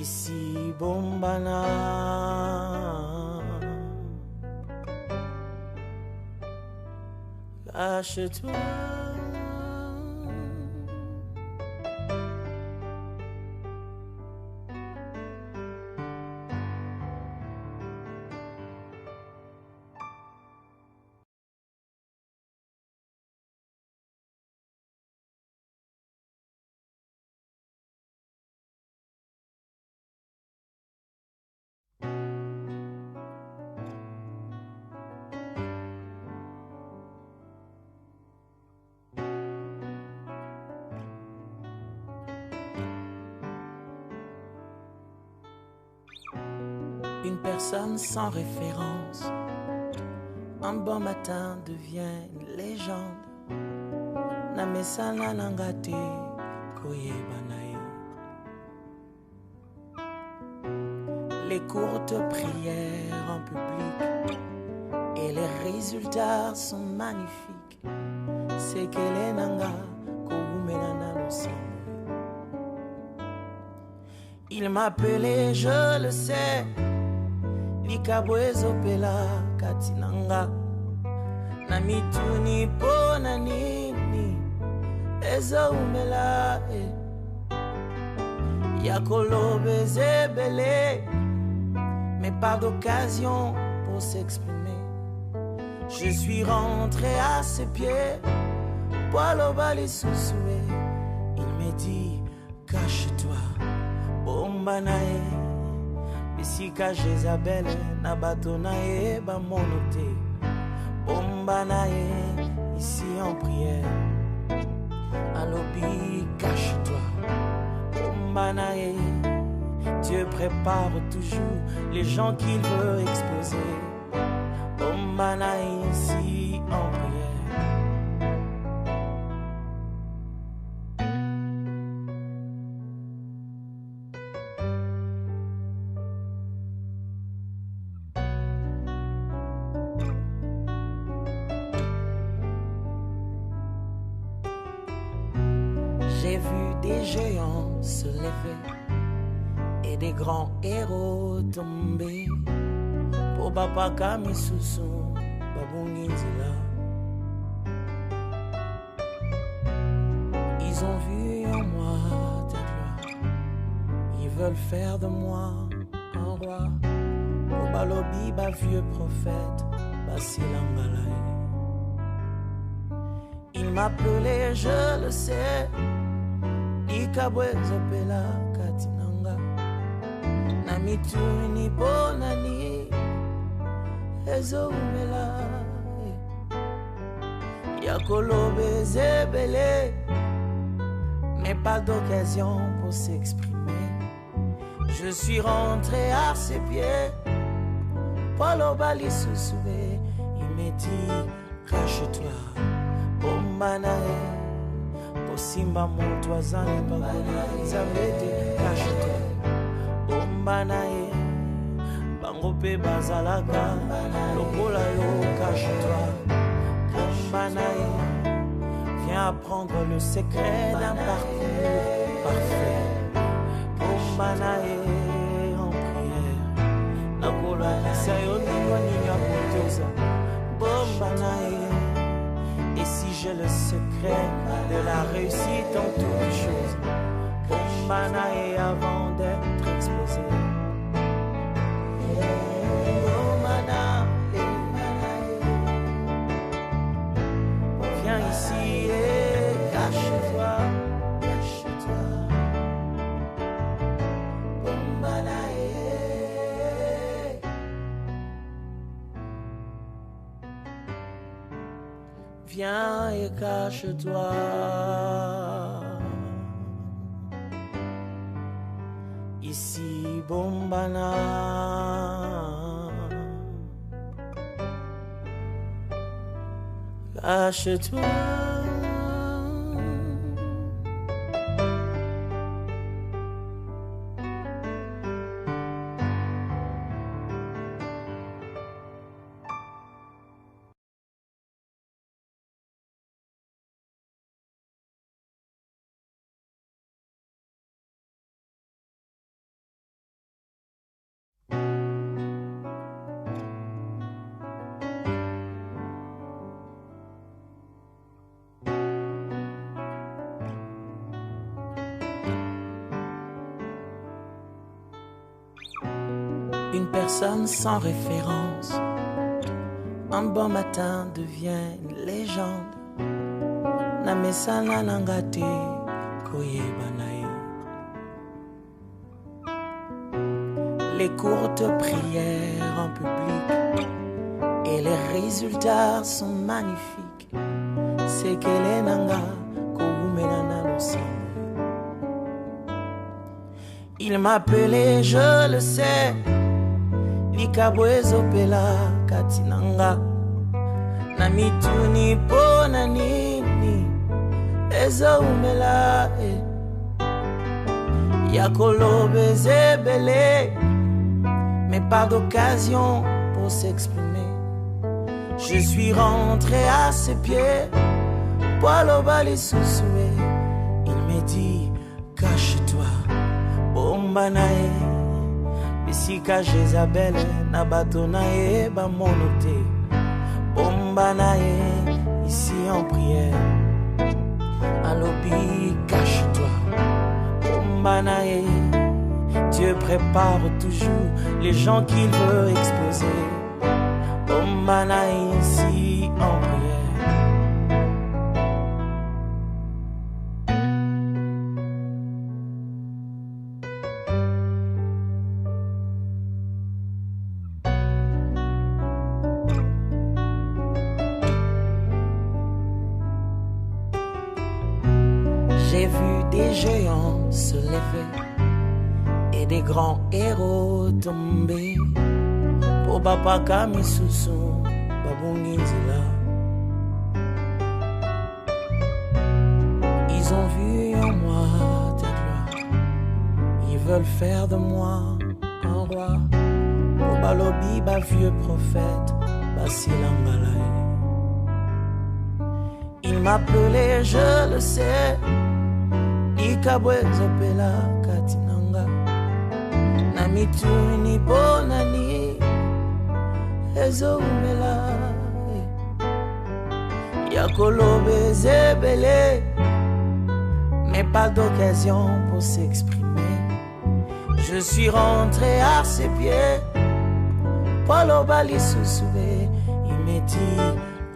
Ici Bombana, cache-toi. Une personne sans référence, un bon matin devient une légende. Namesana nangate koyebanae. Les courtes prières en public et les résultats sont magnifiques. C'est qu'elle est nanga koumenana l'ensemble. Il m'appelait, je le sais. Likabwezo pela katinanga Namituni pona nini Ezo umela Yakolobe zebele Mais pas d'occasion pour s'exprimer. Je suis rentré à ses pieds Poilobali sousoué. Il me dit cache-toi Bombanae. Bisika Jézabel na bato na ye ba monote. Bomba na ye ici en prière. Alobi cache-toi. Bomba na ye. Dieu prépare toujours les gens qu'il veut exposer. Bomba na ye ici en prière. J'ai vu des géants se lever et des grands héros tomber. Pour Papa Kamisusu, Babunginzila. Ils ont vu en moi ta gloire. Ils veulent faire de moi un roi. Pour Balobi, ba vieux prophète, Basilangalaï. Il m'appelait, je le sais. Ikabwezo pela katinanga Namituni bonani Ezo umela Yakolobe zebele Mais pas d'occasion pour s'exprimer. Je suis rentré à ses pieds Poilobali sousoué. Il me dit cache-toi Bombanae. Simba moto azane bagona Zambete cache-toi Bombanae. Bango pe bazalaka Lokola yo cache-toi Bombanae. Viens apprendre le secret d'un parcours parfait. Bombanae en prière. Nakola sayo niwa ninya kotoza. Bombanae. Et si j'ai le secret de la réussite en toutes choses, Bombanae avant d'être exposé. Viens ici et cache-toi, cache-toi. Bombanae. Viens et cache-toi. Ici Bombana. Cache-toi. une personne sans référence. Un bon matin devient une légende. Namesana nangate koyebanae. Les courtes prières en public et les résultats sont magnifiques. C'est qu'elle est nanga koumenana l'ensemble. Il m'appelait, je le sais, Likabwezo pela katinanga. Namituni pona nini ezo umela Yakolobe zebele, mais pas d'occasion pour s'exprimer. Je suis rentré à ses pieds, poilo bali sousoué. Il me dit, cache-toi, bombanae. Bisika Jézabel, nabatonae, bamonote. Bombanae, ici en prière. Alobi, cache-toi, bombanae. Dieu prépare toujours les gens qu'il veut exposer. Bombanae, ici en prière. J'ai vu des géants se lever et des grands héros tomber. Pour Papa Kamisusu, Babunginzila. Ils ont vu en moi ta gloire. Ils veulent faire de moi un roi. Pour Balobi, ba vieux prophète, Basilangalae. Il m'appelait, je le sais. Likabwezo pela katinanga. Namituni bonani ezo umela. Yakolobe zebele, mais pas d'occasion pour s'exprimer. Je suis rentré à ses pieds, Paulo Bali sousoué. Il me dit,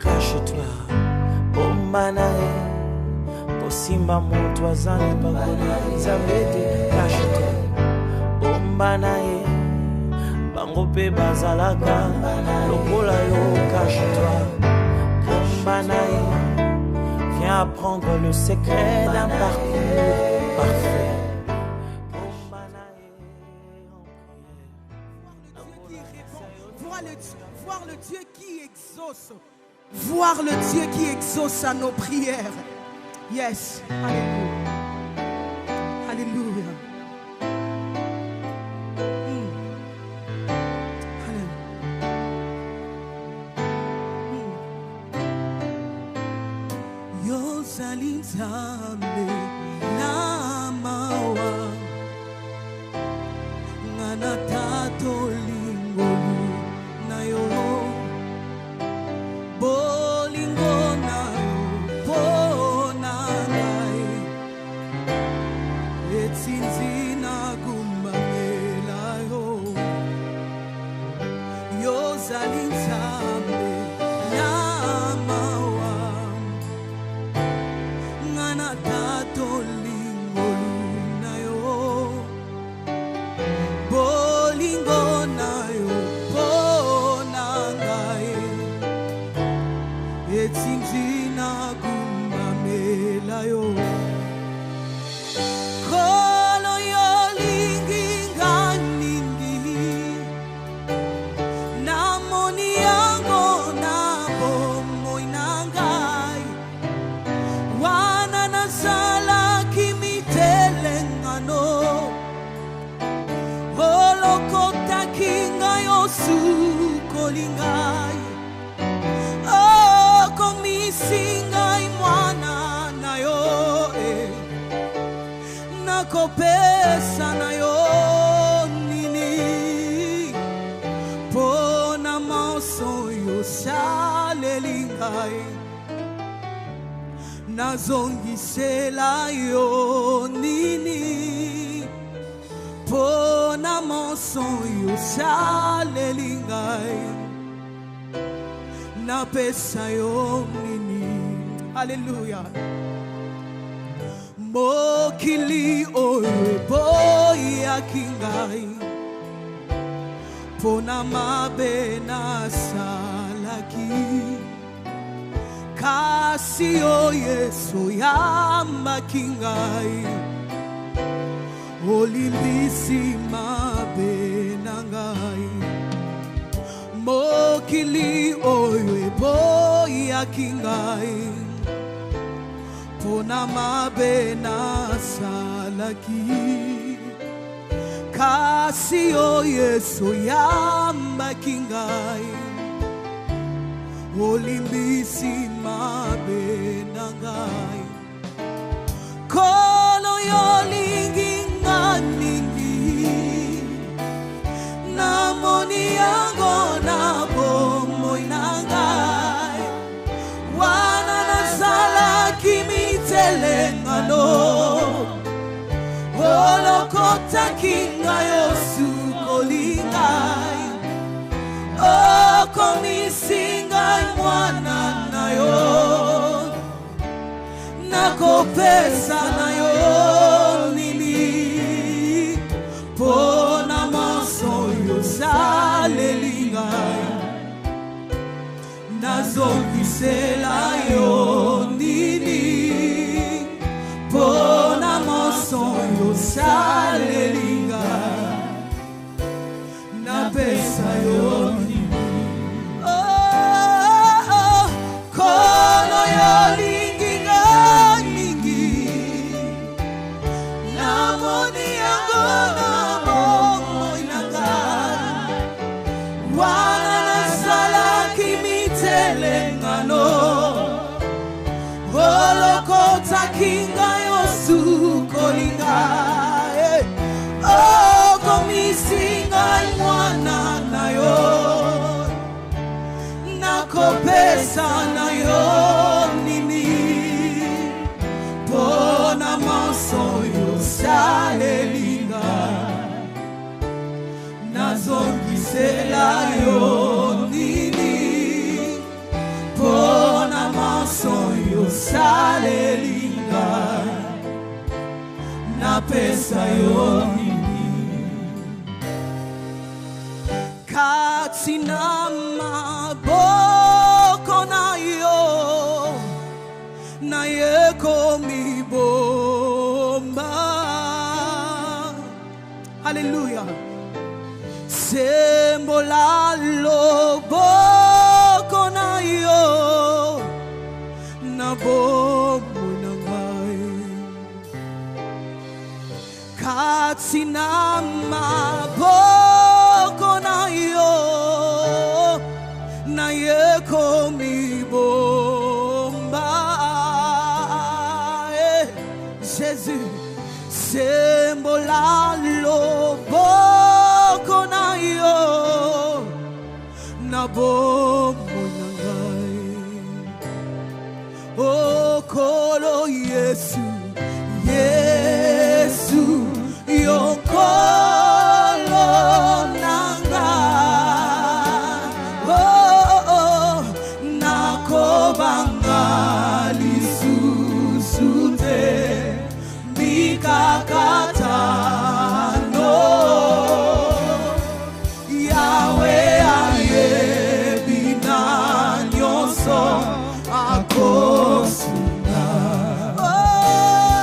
cache-toi, bombanae. Simba montwazane bagona Isabete, cache-toi, bombanae. Bangope bazalaka, lokola yo, cache-toi, bombanae. Viens apprendre le secret d'un parcours parfait. Voir le Dieu qui exauce. Voir le Dieu qui exauce à nos prières. Yes, hallelujah, hallelujah. Hallelujah. Yozali nzambe na mawa ngana tato lingolu na yo bolingo na yo Sinzina gumbamela yo Yozali nzambe na mawa ngana tato lingolu na yo bolingo na yo pona ngai Sinzina gumbamela yo Kolingai, oh, komisingai mwana na yo, nakopesa na yo nini, pona maso yo salelingai, nazongisela yo nini, pona pona monsonyo saleli ngai napesa yo nini. Hallelujah. Mokili oyo boyaki ngai pona mabe nasalaki, kasi o Yesu yambaki ngai olilisi mabe na ngai. Mokili oyo boyaki ngai pona mabe nasalaki, kasi o Yesu yambaki ngai olimbisi mabe na ngai. Kolo yolingi nganingi namoni yango na bomoi na ngai, wana nasalaki mitelengano olokotaki ngai osukoli ngai, okomisi ngai mwana na yo nakopesa na yo nini pona monsonyo saleli ngai nazongisela yo nini pona monsonyo saleli ngai napesa yo nini. Kono yolingi nganingi namoni yango na bomoi na ngai, wana nasalaki mitelengano olokotaki ngai osukoli ngai, okomisi ngai mwana na yo nakopesa na yo nini pona monsonyo saleli ngai nazongisela yo nini pona monsonyo saleli ngai napesa yo nini. Kati na maboko na yo na yeko mibomba. Hallelujah. Sembo la loboko na yo na bomo na ngai, kati na maboko na yo na yeko mibomba. Jésus, sembo la loboko na yo na bomo na ngai, oh kolo Yesu, Yesu yo kolo na ngai, oh nakobanga lisusu te mikakatano yawe ayebina nyonso akosunga, oh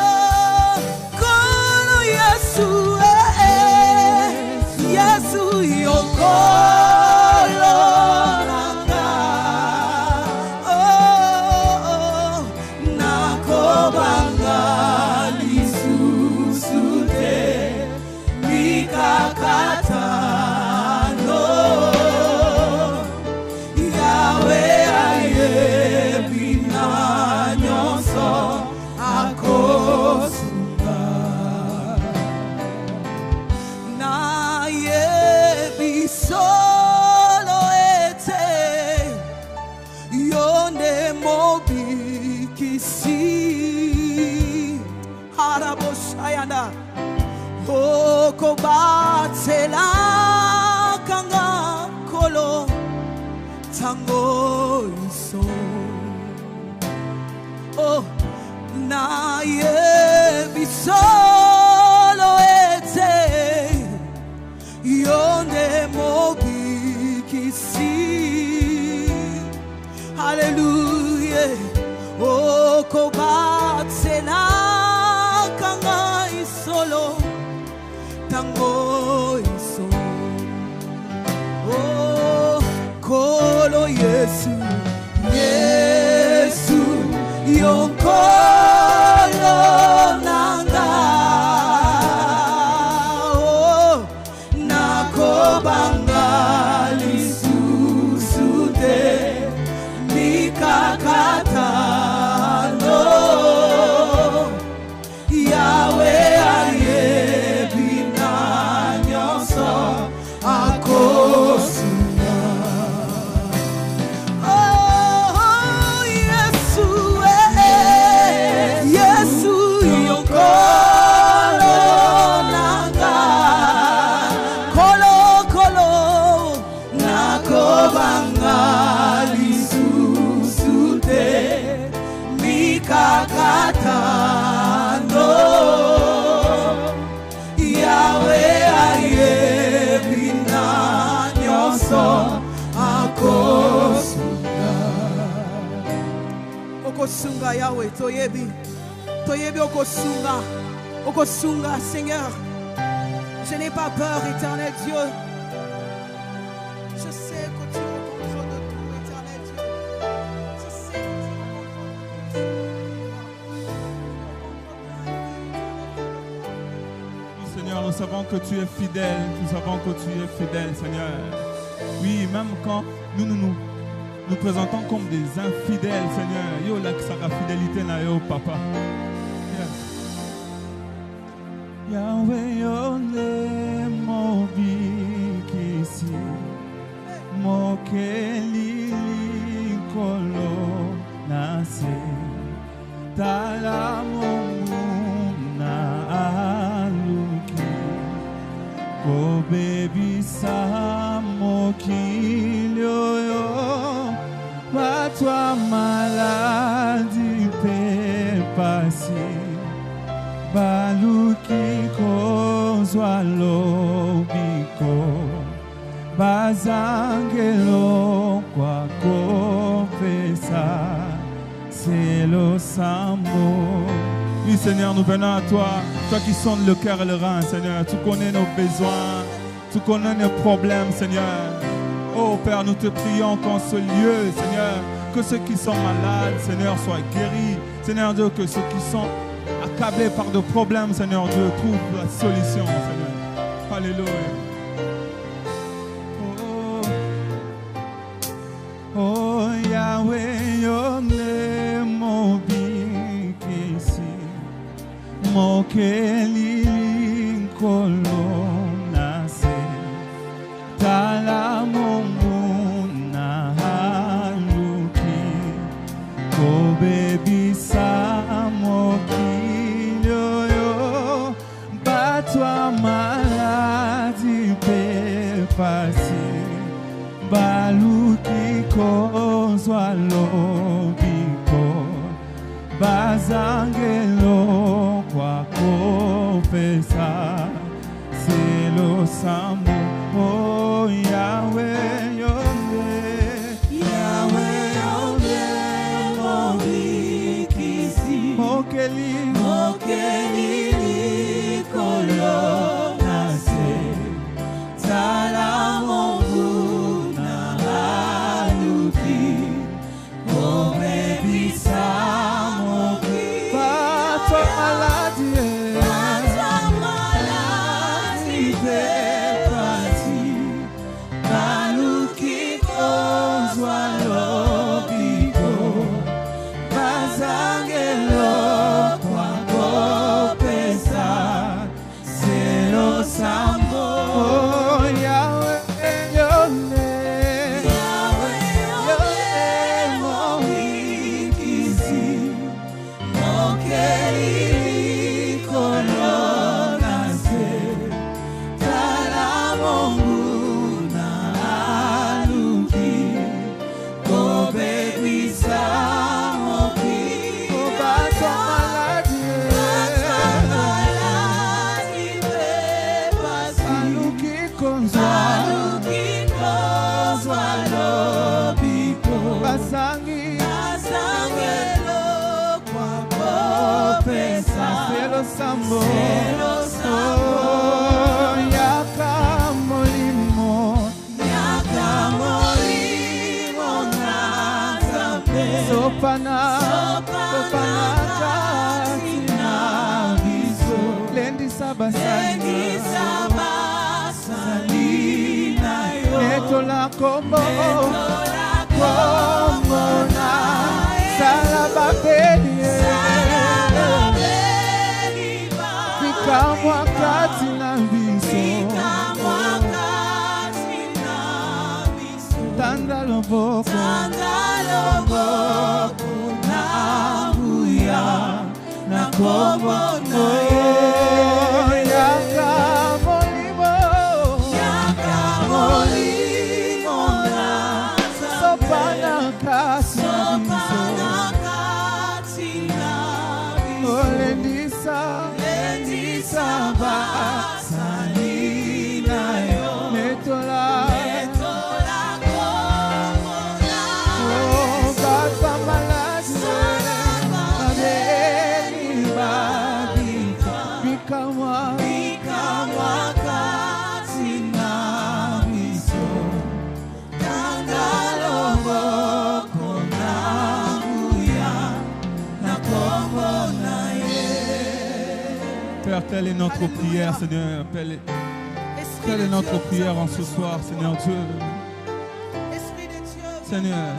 nayebi solo ete yonde mobikisi. Hallelujah. Oh, kobatsela kanga isolo tango iso. Oh, kolo Yesu, Yesu, yonkolo nanga. Oh, nakobangali susute mikakatano. Yahweh ayebina nyoso akosuna. Oh, Yesu, Yesu yonkolo nanga. Kolo kolo nakobangali susute mikakatano. Yahweh ayebina nyoso akosunga. Okosunga Yahweh, toyebi okosunga, okosunga. Seigneur, je n'ai pas peur, éternel Dieu. Je sais que tu es au contrôle de tout, éternel Dieu. Je sais que tu es au contrôle de tout. Seigneur, nous savons que tu es fidèle, nous savons que tu es fidèle, Seigneur. Oui, même quand nous présentons comme des infidèles, Seigneur, yo la saka fidélité na yo, Papa. Yes. Yahweh, yo le mobikisi, mokeli kolo nase, tala na aluki, ko baby samokilio yo, batwa maladi pe pasi, baluki kozwa lobiko, bazangelo kwa kopesa, c'est le sambo. Oui, Seigneur, nous venons à toi, toi qui sondes le cœur et le rein, Seigneur. Tu connais nos besoins, tu connais nos problèmes, Seigneur. Oh Père, nous te prions qu'en ce lieu, Seigneur, que ceux qui sont malades, Seigneur, soient guéris. Seigneur Dieu, que ceux qui sont accablés par de problèmes, Seigneur Dieu, trouvent la solution, Seigneur. Alléluia. Oh Yahweh, yone mobikisi, mokeli kolo nase, tala na haluki, kobebi samokilio yo, batwa maladi pe pasi, baluki kozwa lobiko, bazangelo kwa kopesa, c'est le sambo. Oh Yahweh, Yahweh, mobikisi, mokeli kolo nase, salamo sambo yaka molimo na Nzambe sopana katina biso lendisa basali na yo netola kombo na salaba beli Bikamwa katina biso Tanda loboko na abuya na kombo na yaka molimo na sopana katina biso lendisa basali na yo netola bata malade bikamwa katina biso tangaloboko na nguya na kombo na ye. Père, telle est notre prière, Seigneur. Telle est notre prière en ce soir, Seigneur Dieu. Seigneur,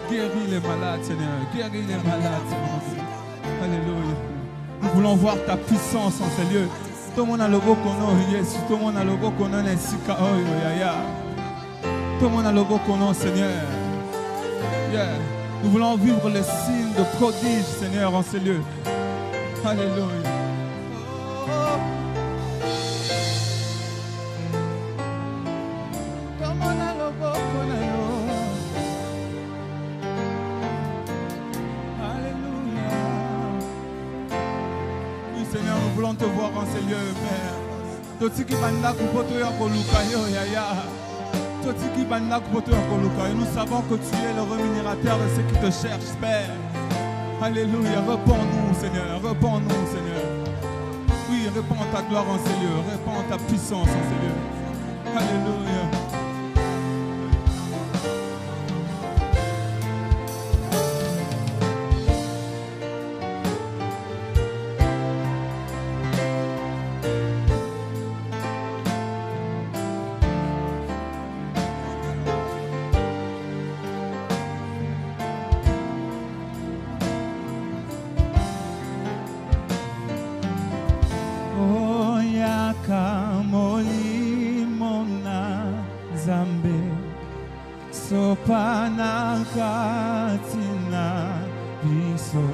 guéris les malades, Seigneur. Guéris les malades, Seigneur Dieu. Alléluia. Nous voulons voir ta puissance en ces lieux. Tout le monde a le beau qu'on a, Jésus. Tout le monde a le beau qu'on a, Nessika, Yaya. Tout le monde a le beau qu'on a, Seigneur. Yeah. Nous voulons vivre le signe de prodige, Seigneur, en ces lieux. Alléluia. Te voir en ces lieux, Père. Totiki banda kupoto ya koluka yo yaya. Totiki banda kupoto ya koluka. Et nous savons que tu es le rémunérateur de ceux qui te cherchent, Père. Alléluia. Réponds-nous, Seigneur. Réponds-nous, Seigneur. Oui, réponds ta gloire en ces lieux. Réponds ta puissance en ces lieux. Alléluia. Sopana katina biso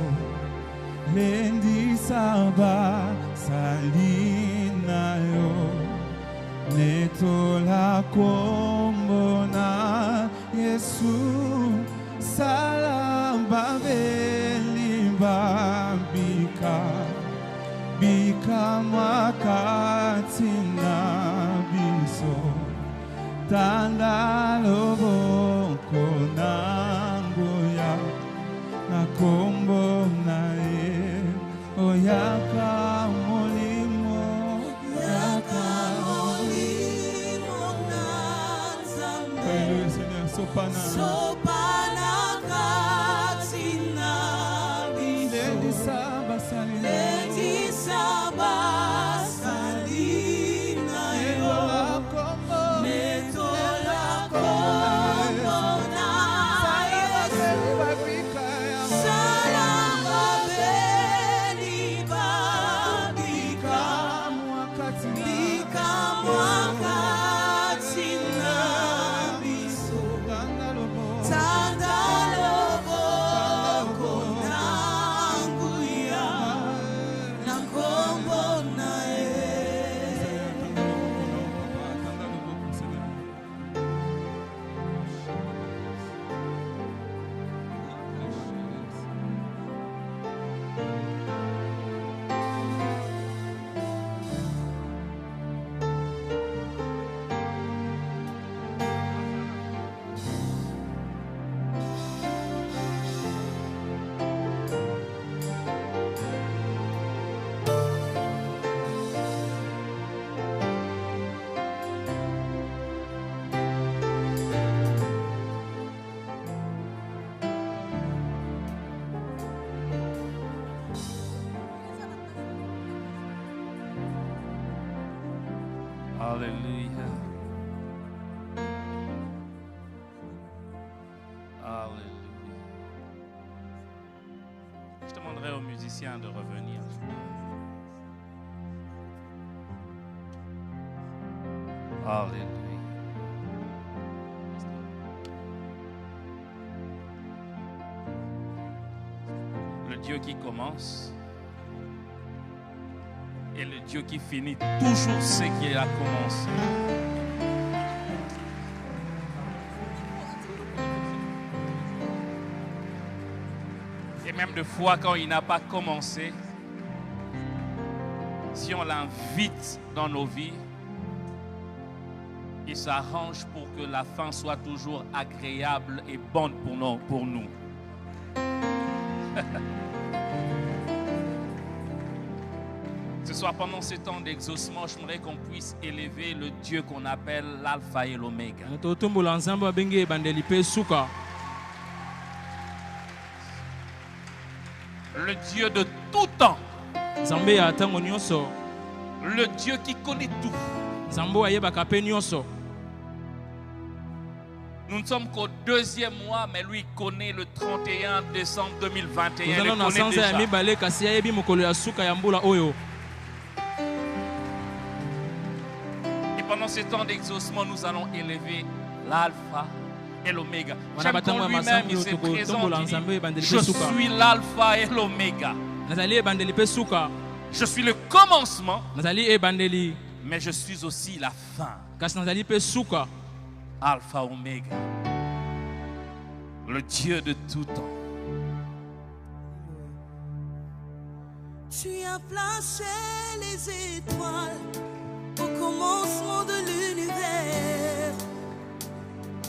lendisa salina yo netola kombo na Yesu salamba belimba bikamwa katina biso tanda loboko na nguya na kombo na ye oyaka molimo na Nzambe. Alléluia Seigneur, sopana katina biso lendisa basalina yo time. Alléluia. Alléluia. Je demanderai aux musiciens de revenir. Alléluia. Le Dieu qui commence et le Dieu qui finit toujours ce qu'il a commencé. Et même des fois quand il n'a pas commencé, si on l'invite dans nos vies, il s'arrange pour que la fin soit toujours agréable et bonne pour nous. Ce soir, pendant ce temps d'exaucement, j'aimerais qu'on puisse élever le Dieu qu'on appelle l'Alpha et l'Oméga. Le Dieu de tout temps. Le Dieu qui connaît tout. Nous ne sommes qu'au 2e mois, mais lui connaît le 31 décembre 2021. Il le connaît déjà. Et pendant ce temps d'exaucement, nous allons élever l'Alpha et l'Oméga. J'aime quand lui-même il se présente, il dit, je suis l'Alpha et l'Oméga. Je suis le commencement, mais je suis aussi la fin. Alpha, Oméga. Le Dieu de tout temps. Tu as placé les étoiles au commencement de l'univers.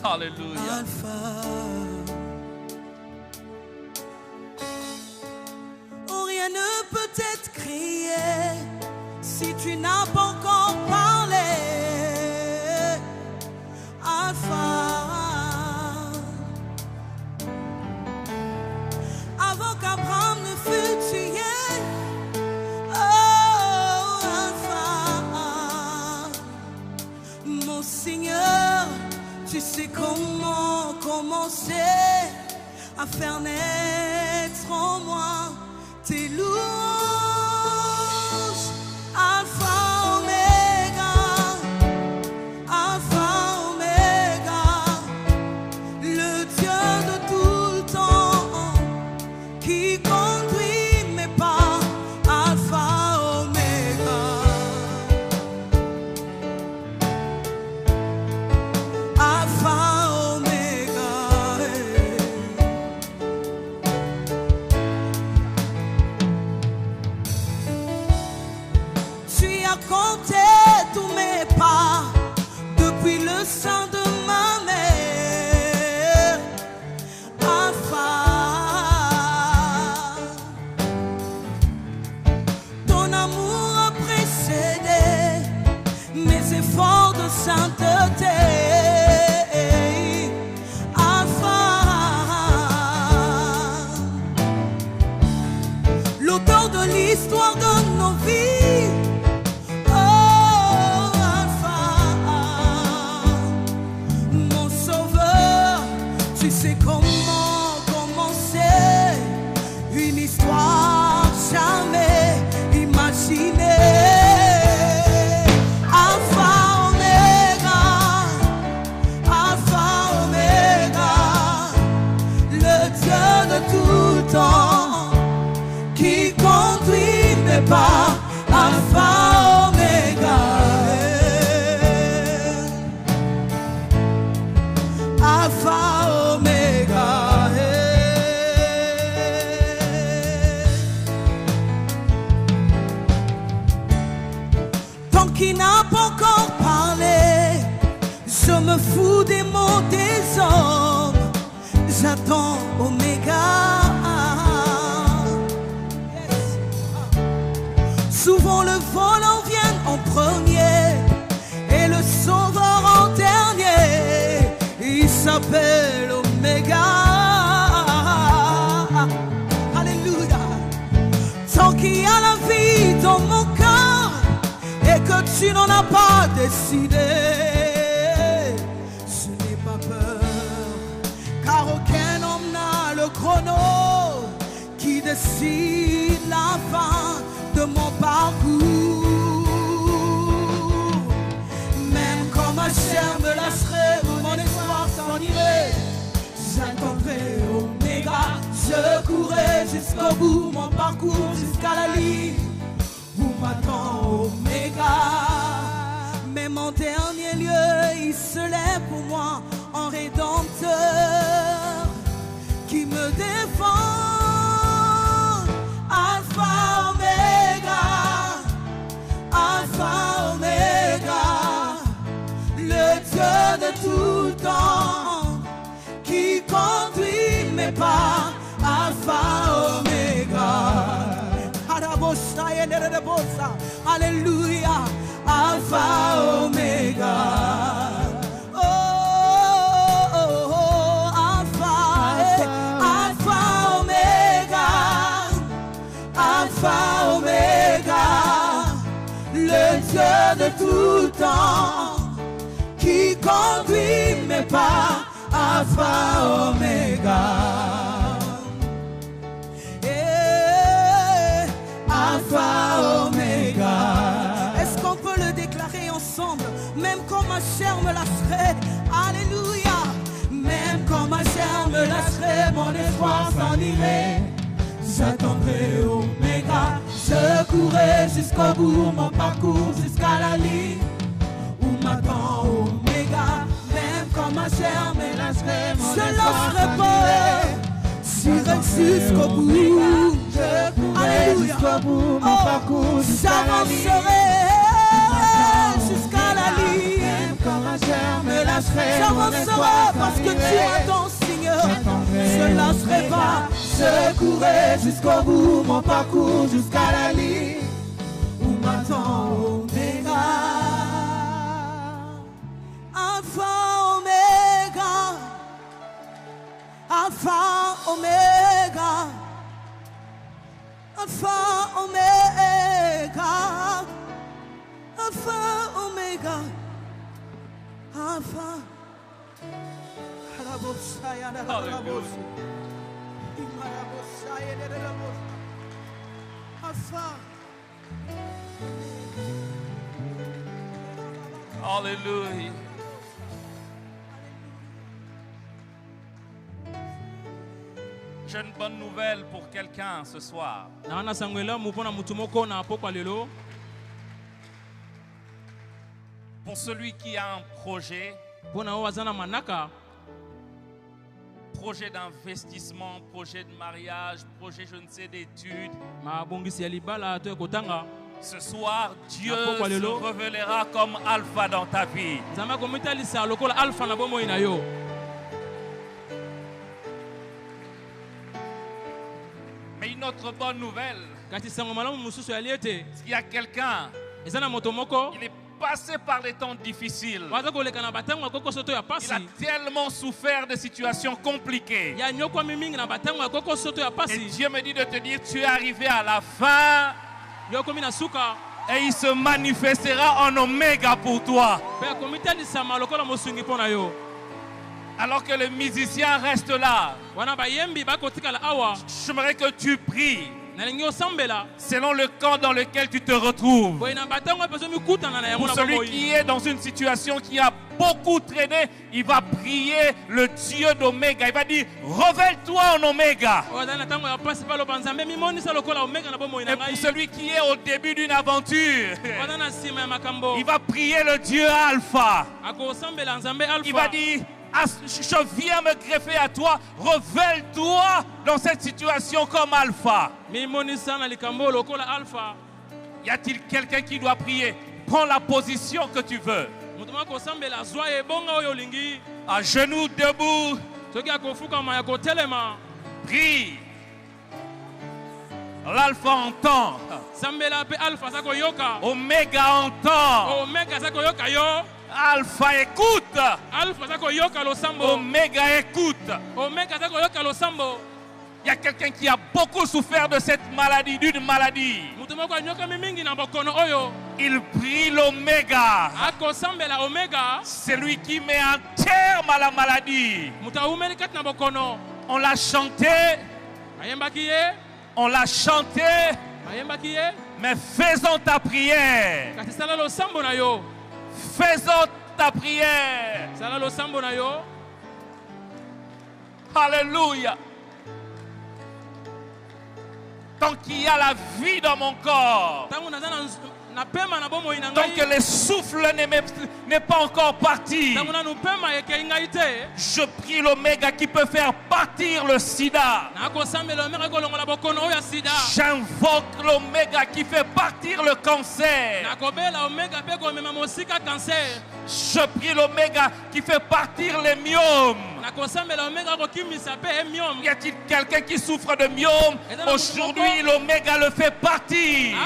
Alléluia. Alpha. Oh, rien ne peut être créé si tu n'as pas encore parlé. Alpha. Avant qu'Abraham ne fût tué. Oh, Alpha. Mon Seigneur, tu sais comment commencer à faire naître en moi tes louanges. Alpha, Oméga, Alpha, Oméga, le Dieu de tout le temps qui conduit mes pas. Alpha, Oméga, Alpha, Oméga. Tu as compté tous mes pas depuis le sein de ma mère. Alpha, ton amour a précédé mes efforts de sainteté. Alpha, l'auteur de l'histoire de nos vies. Oh, Alpha, mon sauveur, tu sais comment commencer une histoire jamais imaginée. Alpha, Oméga, Alpha, Oméga, le Dieu de tout temps qui conduit mes pas. Alpha, Oméga, Alpha, Oméga. Tant qu'il n'a pas encore parlé, je me fous des mots des hommes. J'attends Oméga. Souvent le volant vient en premier et le sauveur en dernier. Il s'appelle Oméga. Alléluia. Tant qu'il y a la vie dans mon cœur et que tu n'en as pas décidé, je n'ai pas peur, car aucun homme n'a le chrono qui décide la fin de mon parcours. Même quand ma chair me lâcherait, où mon espoir s'en irait, j'attendrai Oméga, je courrai jusqu'au bout, mon parcours jusqu'à la ligne où m'attend Oméga. Mais mon dernier lieu, il se lève pour moi en rédempteur qui me défend. Alpha Oméga, Alpha Oméga, le Dieu de tout temps qui conduit mes pas. Alpha Oméga. Alléluia, Alpha Oméga. Oh, oh, oh, Alpha, Alpha Oméga, Alpha Oméga, le Dieu de tout temps qui conduit mes pas. Alpha Oméga. Alpha Oméga. Est-ce qu'on peut le déclarer ensemble? Même quand ma chair me lâcherait, alléluia. Même quand ma chair me lâcherait, mon espoir s'en irait, j'attendrai Oméga. Je courrai jusqu'au bout, mon parcours jusqu'à la ligne où m'attend Oméga. Même quand ma chair me lâcherait, mon espoir s'en irait, j'irai jusqu'au bout. Alléluia. Mon parcours j'avancerai jusqu'à la ligne. J'avancerai parce que tu attends, Seigneur. Je ne lâcherai pas. Je courrai jusqu'au bout, mon parcours jusqu'à la ligne où m'attend Oméga. Alpha Oméga, Alpha Oméga, Alpha Oméga, Alpha Oméga, Alpha. Alléluia. J'ai une bonne nouvelle pour quelqu'un ce soir. Pour celui qui a un projet, projet d'investissement, projet de mariage, projet je ne sais d'études, ce soir Dieu se révélera comme Alpha dans ta vie. Mais une autre bonne nouvelle, il y a quelqu'un, il est passé par des temps difficiles. Il a tellement souffert de situations compliquées. Et Dieu me dit de te dire, tu es arrivé à la fin. Et il se manifestera en Oméga pour toi. Alors que le musicien reste là, j'aimerais que tu pries selon le camp dans lequel tu te retrouves. Pour celui qui est dans une situation qui a beaucoup traîné, il va prier le Dieu d'Oméga. Il va dire, révèle-toi en Oméga. Et pour celui qui est au début d'une aventure, il va prier le Dieu Alpha. Il va dire, je viens me greffer à toi, révèle-toi dans cette situation comme Alpha. Y a-t-il quelqu'un qui doit prier? Prends la position que tu veux. À genoux, debout. Prie. L'Alpha entend. Oméga entend. Alpha écoute. Oméga écoute. Il y a quelqu'un qui a beaucoup souffert de cette maladie, d'une maladie. Il prie l'oméga. C'est lui qui met un terme à la maladie. On l'a chanté. On l'a chanté. Mais faisons ta prière. Faisons ta prière. Alléluia. Tant qu'il y a la vie dans mon corps, tant que le souffle n'est pas encore parti, je prie l'oméga qui peut faire partir le sida. J'invoque l'oméga qui fait partir le cancer. Je prie l'oméga qui fait partir les myomes. Y a-t-il quelqu'un qui souffre de myome? Aujourd'hui, l'oméga le fait partir.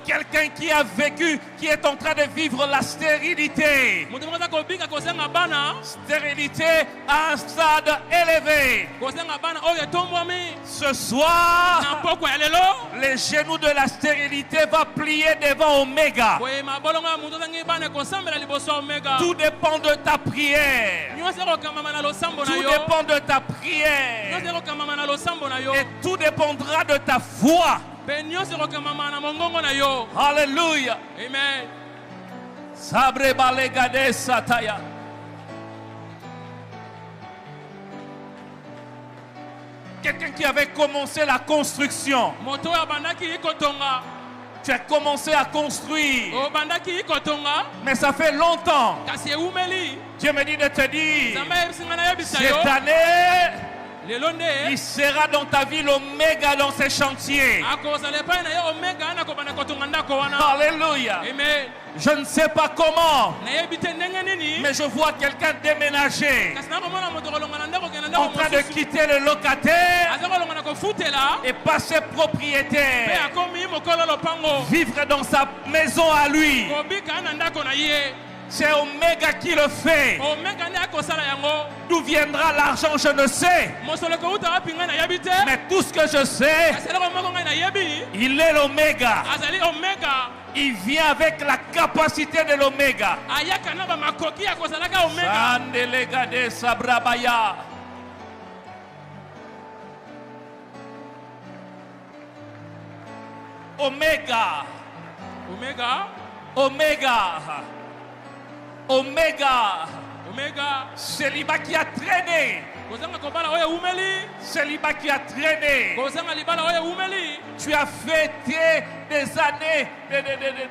Quelqu'un qui a vécu, qui est en train de vivre la stérilité. Stérilité à un stade élevé. Ce soir, les genoux de la stérilité vont plier devant Oméga. Tout dépend de ta prière. Tout dépend de ta prière. Et tout dépendra de ta foi. Alléluia. Amen. Sabre balegade sataya. Quelqu'un qui avait commencé la construction. Tu as commencé à construire. Mais ça fait longtemps. Dieu me dit de te dire, cette année, il sera dans ta vie l'oméga dans ces chantiers. Alléluia. Amen. Je ne sais pas comment, mais je vois quelqu'un déménager, en train de quitter le locataire et passer propriétaire, vivre dans sa maison à lui. C'est Oméga qui le fait. D'où viendra l'argent, je ne sais. Mais tout ce que je sais, il est l'Oméga. Il vient avec la capacité de l'Oméga. Oméga. Oméga. Oméga. Oméga. Oméga. Célibat qui a traîné. Célibat qui a traîné. Tu as fêté des années,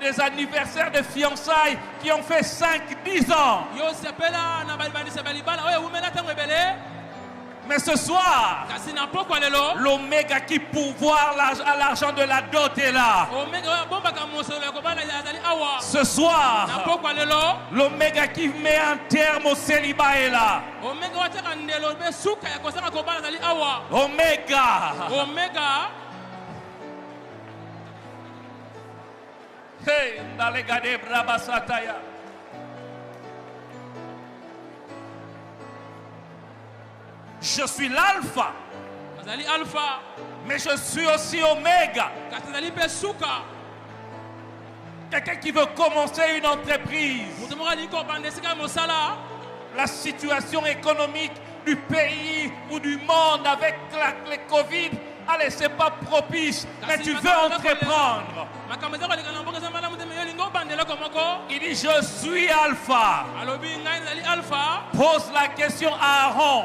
des anniversaires de fiançailles qui ont fait 5-10 ans. Mais ce soir, l'Oméga qui pourvoit à l'argent de la dot est là. Ce soir, l'Oméga qui met un terme au célibat est là. Oméga. Hey, Nalegade Brabasataya. Je suis l'alpha, mais je suis aussi Oméga. Quelqu'un qui veut commencer une entreprise, la situation économique du pays ou du monde avec le Covid, allez, c'est pas propice, mais tu veux entreprendre. Il dit, je suis alpha. Pose la question à Aaron.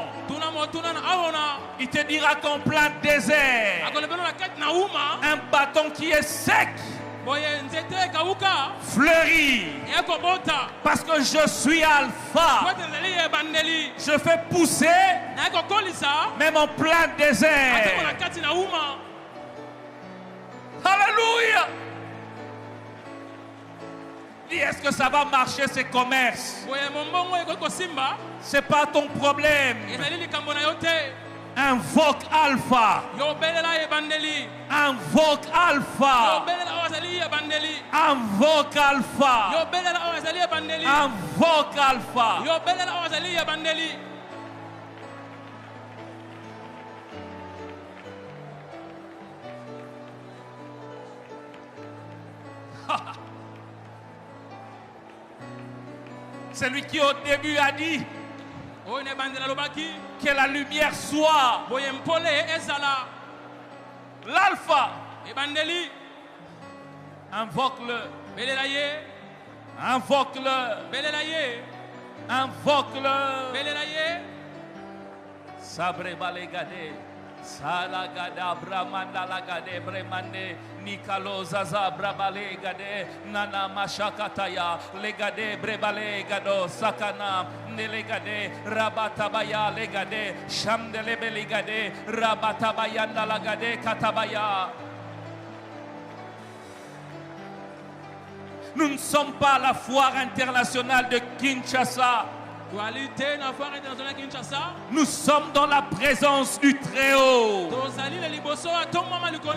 Il te dira qu'en plein désert, un bâton qui est sec fleurit. Parce que je suis alpha. Je fais pousser même en plein désert. Alléluia. Dis, est-ce que ça va marcher ces commerces? C'est pas ton problème. Invoque alpha. Invoque alpha. Invoque alpha. Invoque alpha. Celui qui au début a dit que la lumière soit. L'alpha. Invoque-le. Invoque-le. Invoque-le. Sabre balegade. Salagada bramanda lagade bremande Nikalo zaza brabale gade nana mashakataya legade brebale gado sakana nelegade rabatabaya legade shamdelebe legade rabatabaya nalagade katabaya. Nous ne sommes pas à la foire internationale de Kinshasa. Nous sommes dans la présence du Très-Haut.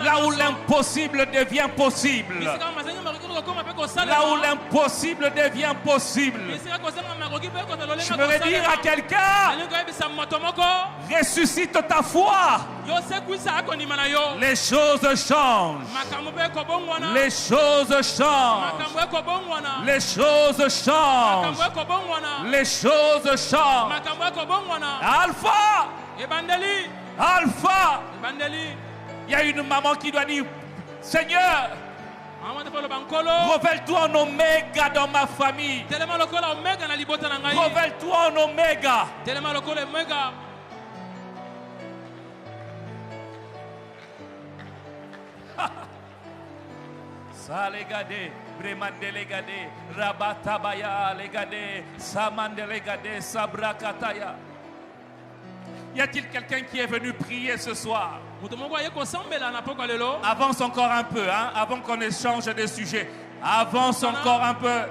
Là où l'impossible devient possible. Là où l'impossible devient possible. Je voudrais dire à quelqu'un, ressuscite ta foi. Les choses changent. Les choses changent. Les choses changent. Les choses changent. Alpha. Alpha. Il y a une maman qui doit dire, Seigneur, révèle-toi en oméga dans ma famille. Révèle-toi en oméga. Salegade, Bremandelegade, Rabatabaya, Legade, Samandelegade, Sabrakataya. Y a-t-il quelqu'un qui est venu prier ce soir? Avance encore un peu, hein, avant qu'on échange des sujets. Avance encore un peu.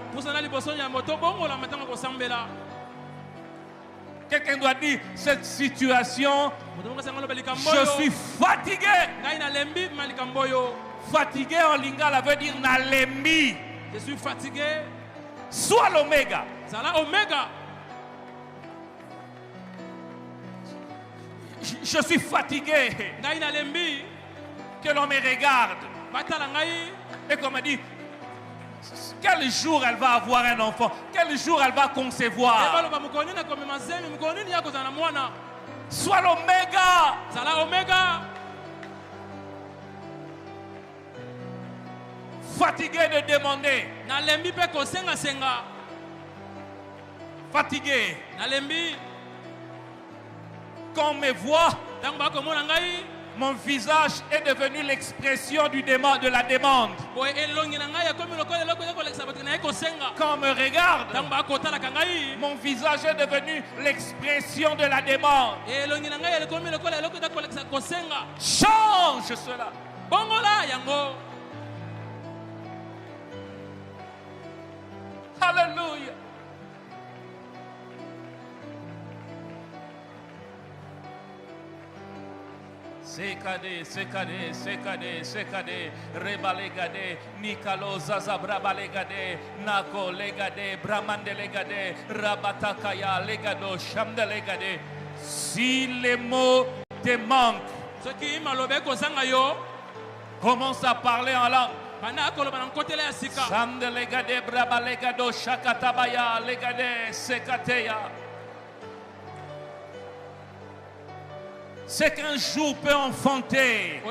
Quelqu'un doit dire, cette situation, je suis fatigué. Fatigué en lingala veut dire nalembi. Je suis fatigué. Soit l'oméga. Je suis fatigué. Que l'on me regarde. Et qu'on me dit, quel jour elle va avoir un enfant? Quel jour elle va concevoir? Soit l'oméga. Fatigué de demander. Fatigué. Quand on me voit, mon visage est devenu l'expression de la demande. Quand on me regarde, mon visage est devenu l'expression de la demande. Change cela. Alléluia. Sekade, rebalegade, Nikalo zazabrabalegade, Nako legade, Bramandelegade, Rabatakaya legado, Shamdelegade. Si les mots te manquent, commence à parler en langue. Shamdelegade, Brabalegado, Shakatabaya, legade, Sekateya. C'est qu'un jour peut enfanter.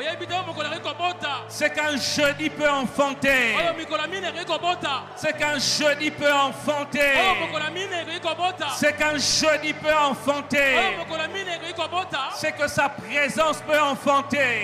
C'est qu'un jeudi peut enfanter. C'est qu'un jeudi peut enfanter. C'est qu'un jeudi peut enfanter. C'est que sa présence peut enfanter.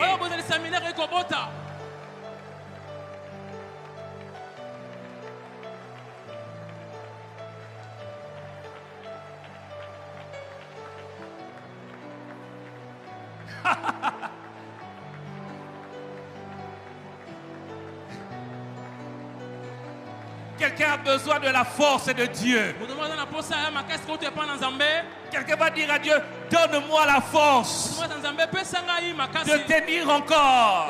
Quelqu'un a besoin de la force de Dieu. Quelqu'un va dire à Dieu, donne-moi la force de tenir encore.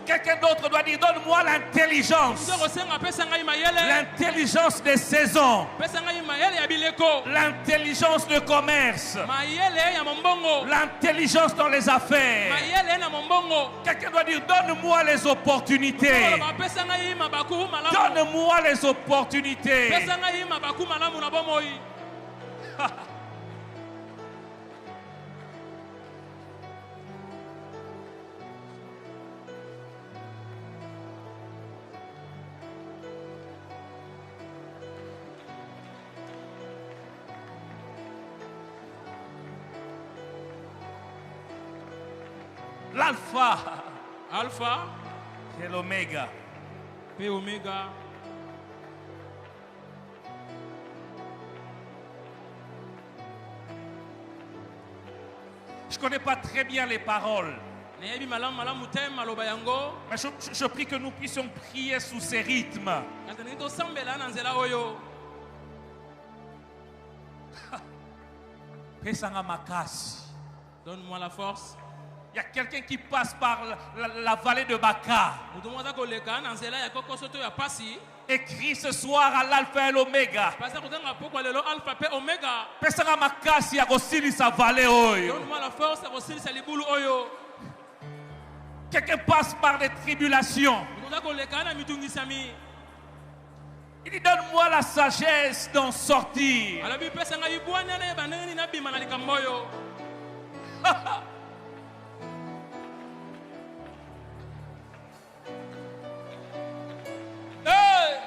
Quelqu'un d'autre doit dire, donne-moi l'intelligence. L'intelligence des saisons. L'intelligence de commerce. L'intelligence dans les affaires. Quelqu'un doit dire, donne-moi les opportunités. Donne-moi les opportunités. L'alpha. Alpha Et l'oméga. et Oméga. Je ne connais pas très bien les paroles. Mais je prie que nous puissions prier sous ces rythmes. Donne-moi la force. Il y a quelqu'un qui passe par la vallée de Baka. Écrit ce soir à l'alpha et l'oméga. Pesanga makasi ya kosilisa vallée oyo. Donne-moi la force à kosilisa libulu oyo. Quelqu'un passe par des tribulations. Il dit, donne-moi la sagesse d'en sortir. Hey!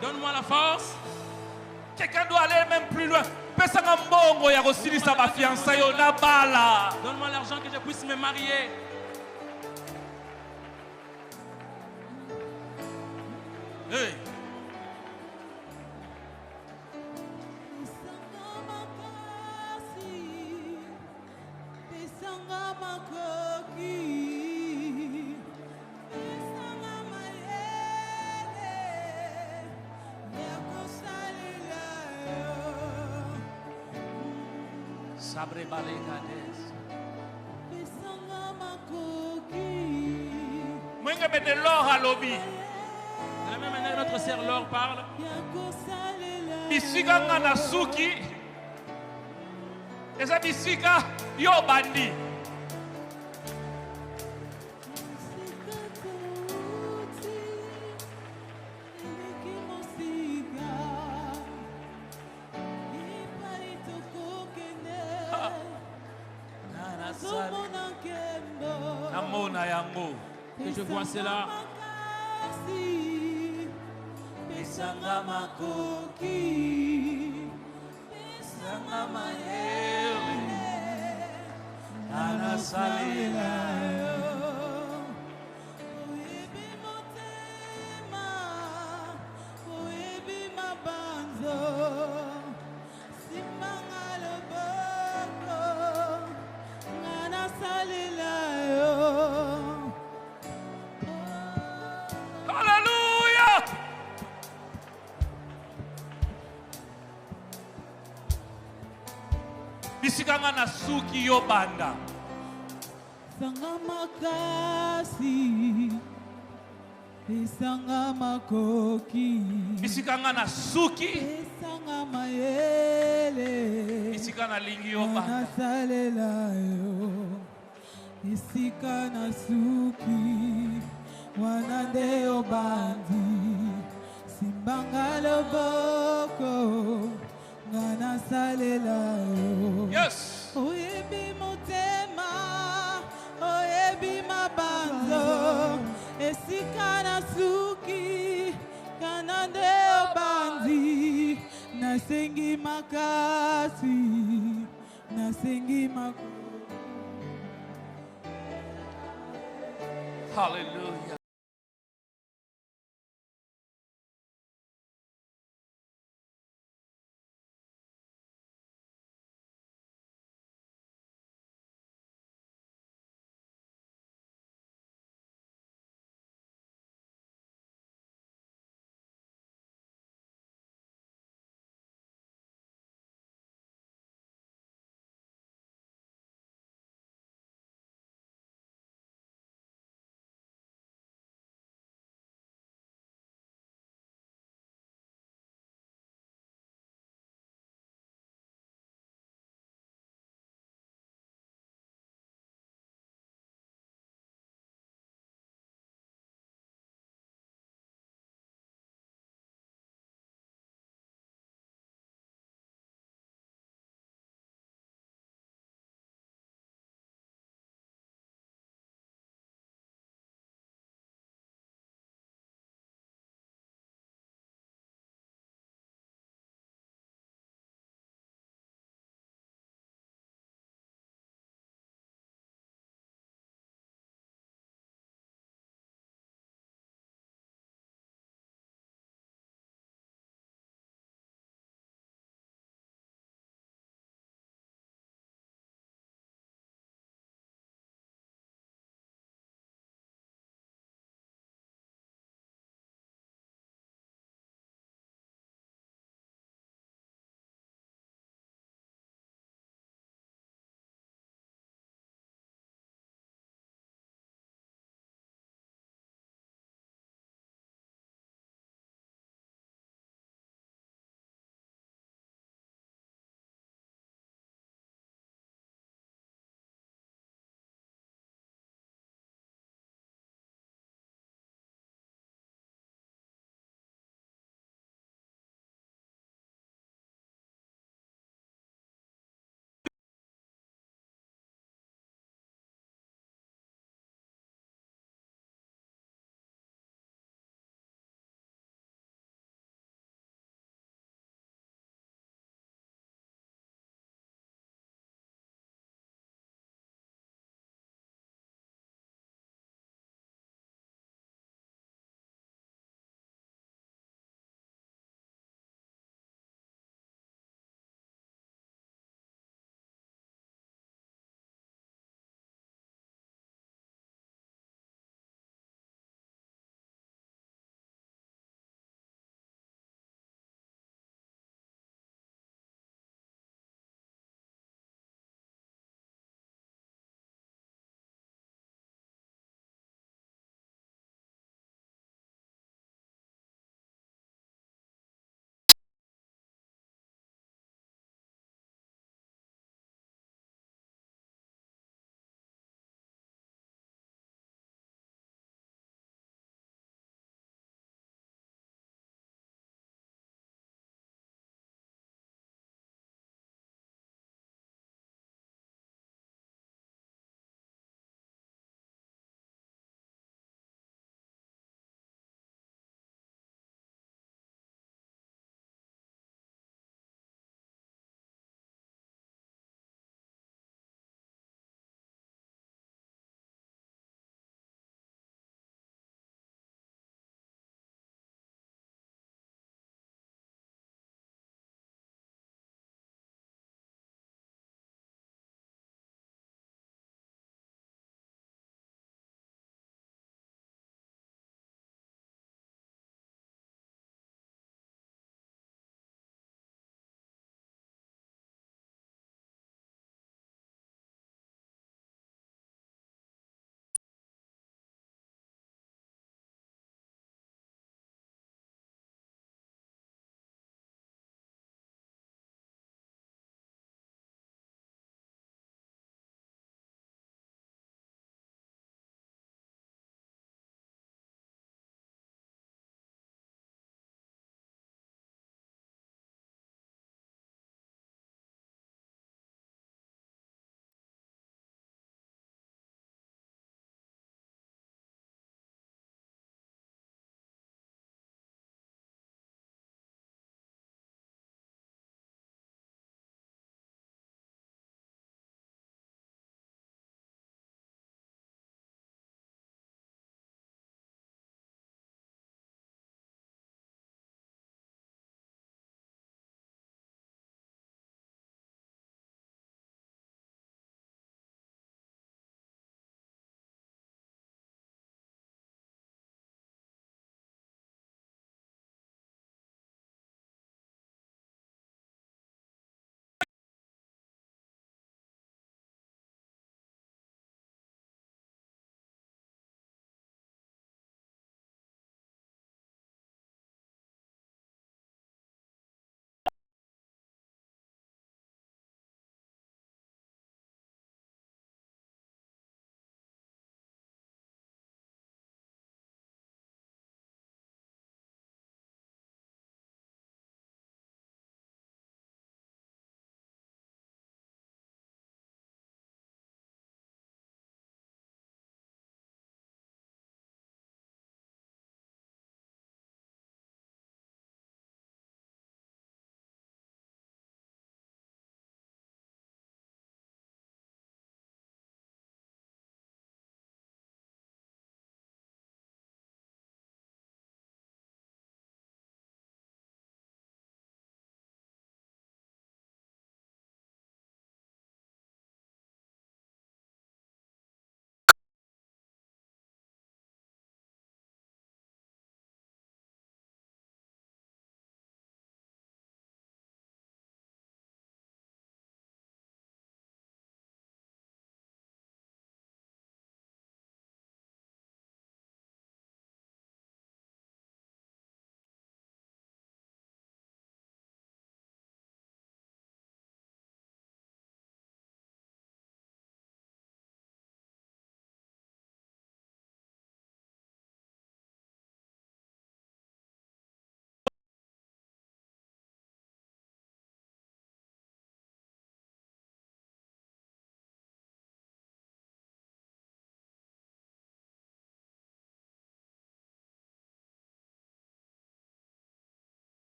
Donne-moi la force. Quelqu'un doit aller même plus loin. Donne-moi l'argent que je puisse me marier. Hey. Sabre balegades. Mwenga bete l'or à lobby. De la même manière, notre sœur Laure parle. Bisika ngana suki. Eza bisika yo bandi. Namona yango. Que je vois cela. Pesanga makoki, pesanga mayele, anasalela yo. Oyebi motema, oyebi mabanzo, simbanga loboko, anasalela yo. Hallelujah! Bisikanga na suki yo banda. Sanga makasi, pesanga makoki. Bisikanga na suki. Pesanga mayele. Bisikanga lingi yo banda. Nasalela yo. Isika na suki. Wanande yo bandi. Simbanga loboko. Ngana salela yo. Yes. Oyebi motema, oyebi mabanzo, esika na suki, kanande obandi, nasengi makasi, nasengi Hallelujah.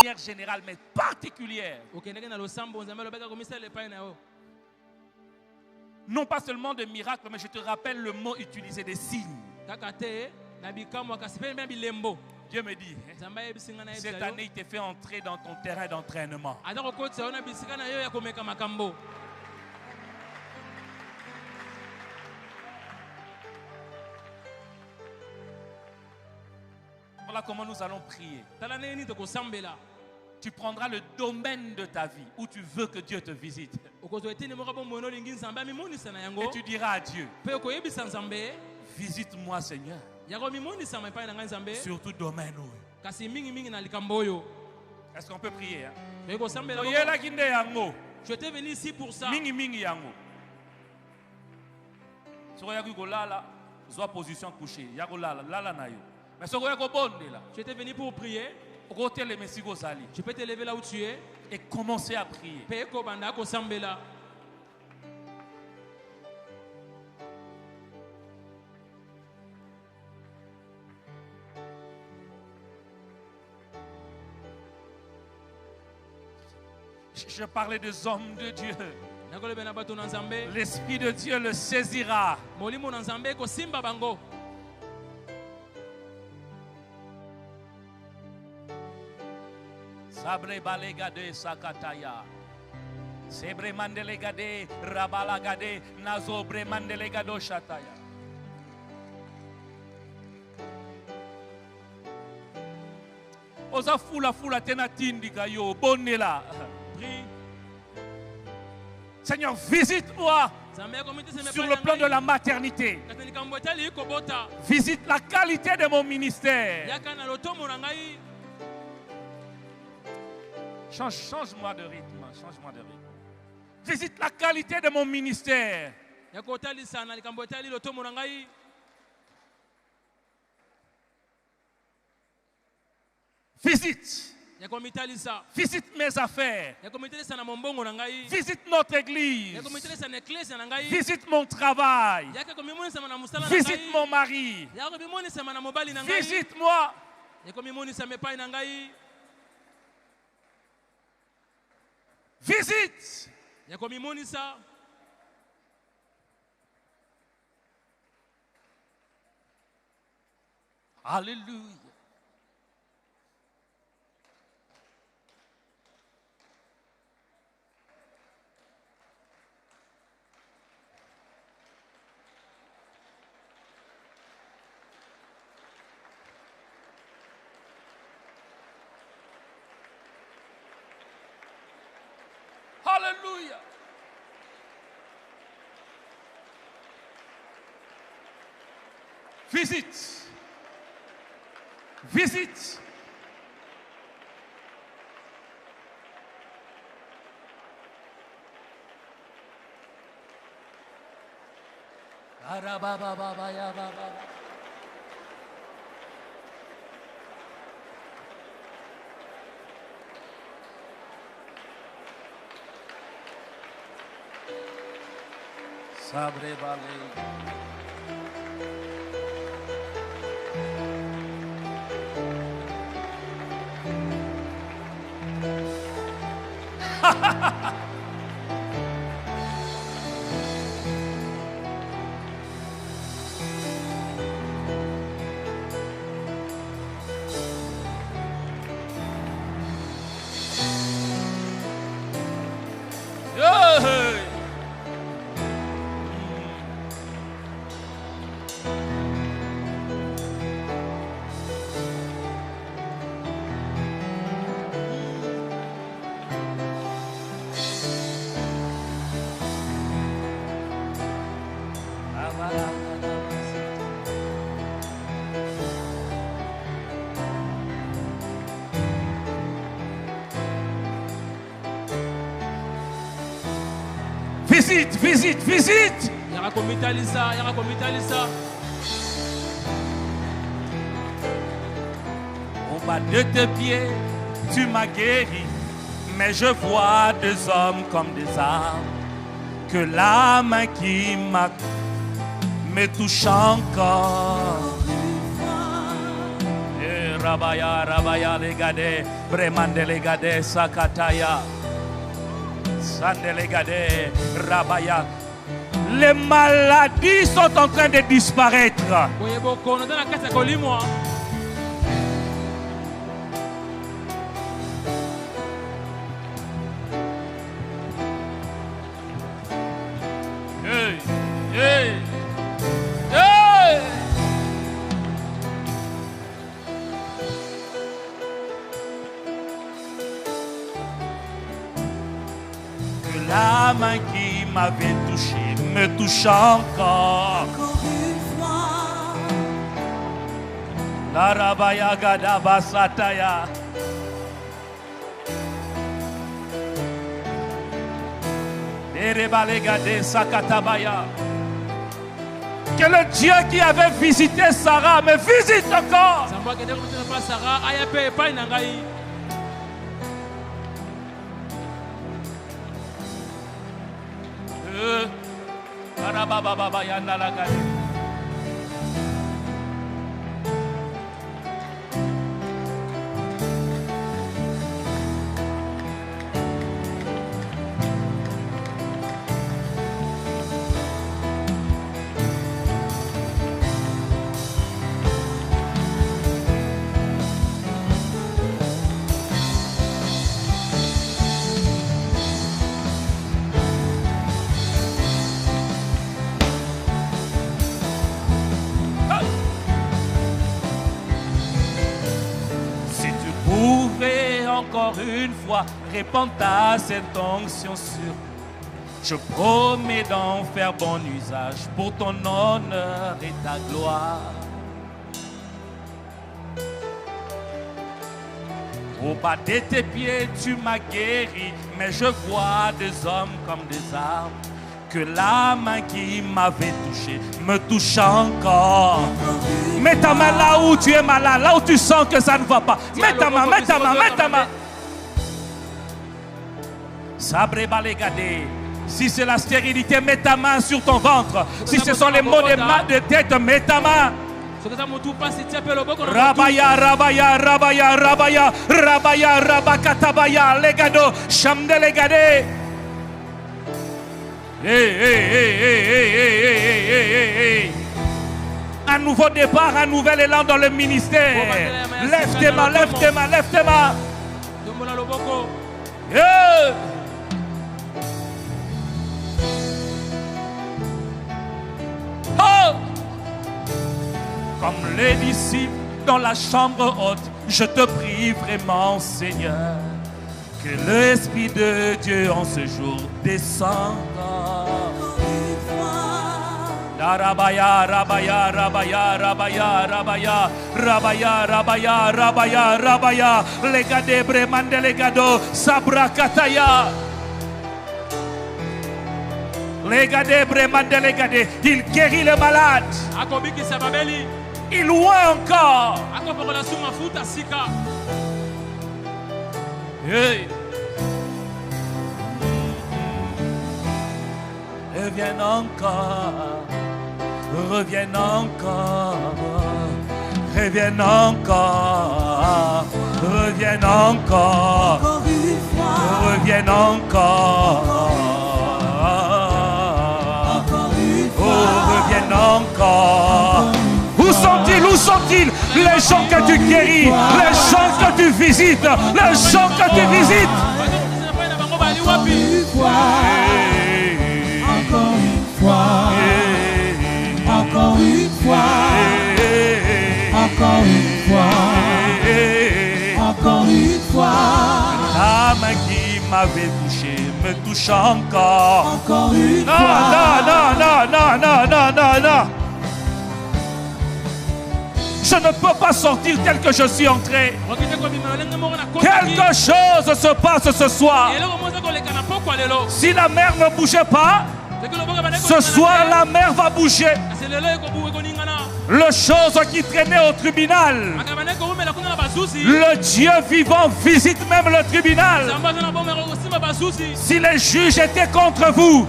manière générale, mais particulière. Non pas seulement de miracles, mais je te rappelle le mot utilisé, des signes. Dieu me dit, cette année, il t'a fait entrer dans ton terrain d'entraînement. Voilà comment nous allons prier. Tu prendras le domaine de ta vie où tu veux que Dieu te visite. Et tu diras à Dieu, visite-moi Seigneur. Sur tout domaine. Est-ce qu'on peut prier? Je t'ai venu ici pour ça. Position couchée. Je t'ai venu pour prier. Tu peux te lever là où tu es et commencer à prier. Je parlais des hommes de Dieu. L'Esprit de Dieu le saisira. Sabre balegade sakataya. Sebre mandelegade rabalagade nazobre mandelegado shataya. Oza fula tena tindika yo bonela. Seigneur, visite-moi sur le plan de la maternité. Visite la qualité de mon ministère. Change-moi de rythme. Visite la qualité de mon ministère. Visite mes affaires. Visite notre église. Visite mon travail. Visite mon mari. Visite-moi. Visite. Alléluia. Alléluia. Visite. Sabre balé. Visite. Au bas de tes pieds, tu m'as guéri, mais je vois deux hommes comme des arbres, que la main qui m'a me touche encore. rabaya, rabaya, legade, bremande, legade, sakataya, sande, legade, rabaya. Les maladies sont en train de disparaître. Hey, hey, hey. Que la main qui m'avait touché me touche encore. une fois. La rabaya gadaba sataya. Que le Dieu qui avait visité Sarah me visite encore. Encore une fois, répandre ta cette onction sur. Je promets d'en faire bon usage pour ton honneur et ta gloire. Au bas de tes pieds, tu m'as guéri, mais je vois des hommes comme des arbres. Que la main qui m'avait touché me touche encore. Mets ta main là où tu es malade, là où tu sens que ça ne va pas. Mets ta main, mets ta main, mets ta main. Sabre balegade. Si c'est la stérilité, mets ta main sur ton ventre. Si ce sont les maux de tête, mets ta main. Rabaya, rabaya, rabaya, rabaya, rabaya, rabakatabaya, legado, chamde legade. Un nouveau départ, un nouvel élan dans le ministère. Lève tes mains, lève tes mains, lève tes mains. Oh! Comme les disciples dans la chambre haute, je te prie vraiment, Seigneur, que l'Esprit de Dieu en ce jour descende. Rabaya, rabaya, rabaya, rabaya, rabaya, rabaya, rabaya, rabaya, rabaya, legade bremande legado, sabra kataya. Legade bremande legade, il guérit le malade. Il loin encore. Hey. Reviens encore. Reviens encore, reviens encore, reviens encore, reviens encore, oh, reviens encore. Où sont-ils? Où sont-ils? Les gens que tu guéris, les gens que tu visites, les gens que tu visites. Encore une fois, encore une fois. Encore une fois, encore une fois, encore une fois. La main qui m'avait touché me touche encore. Encore une fois. Non. Je ne peux pas sortir tel que je suis entré. Quelque chose se passe ce soir. Si la mer ne bougeait pas, ce soir la mer va bouger. Le chose qui traînait au tribunal, le Dieu vivant visite même le tribunal. Si les juges étaient contre vous,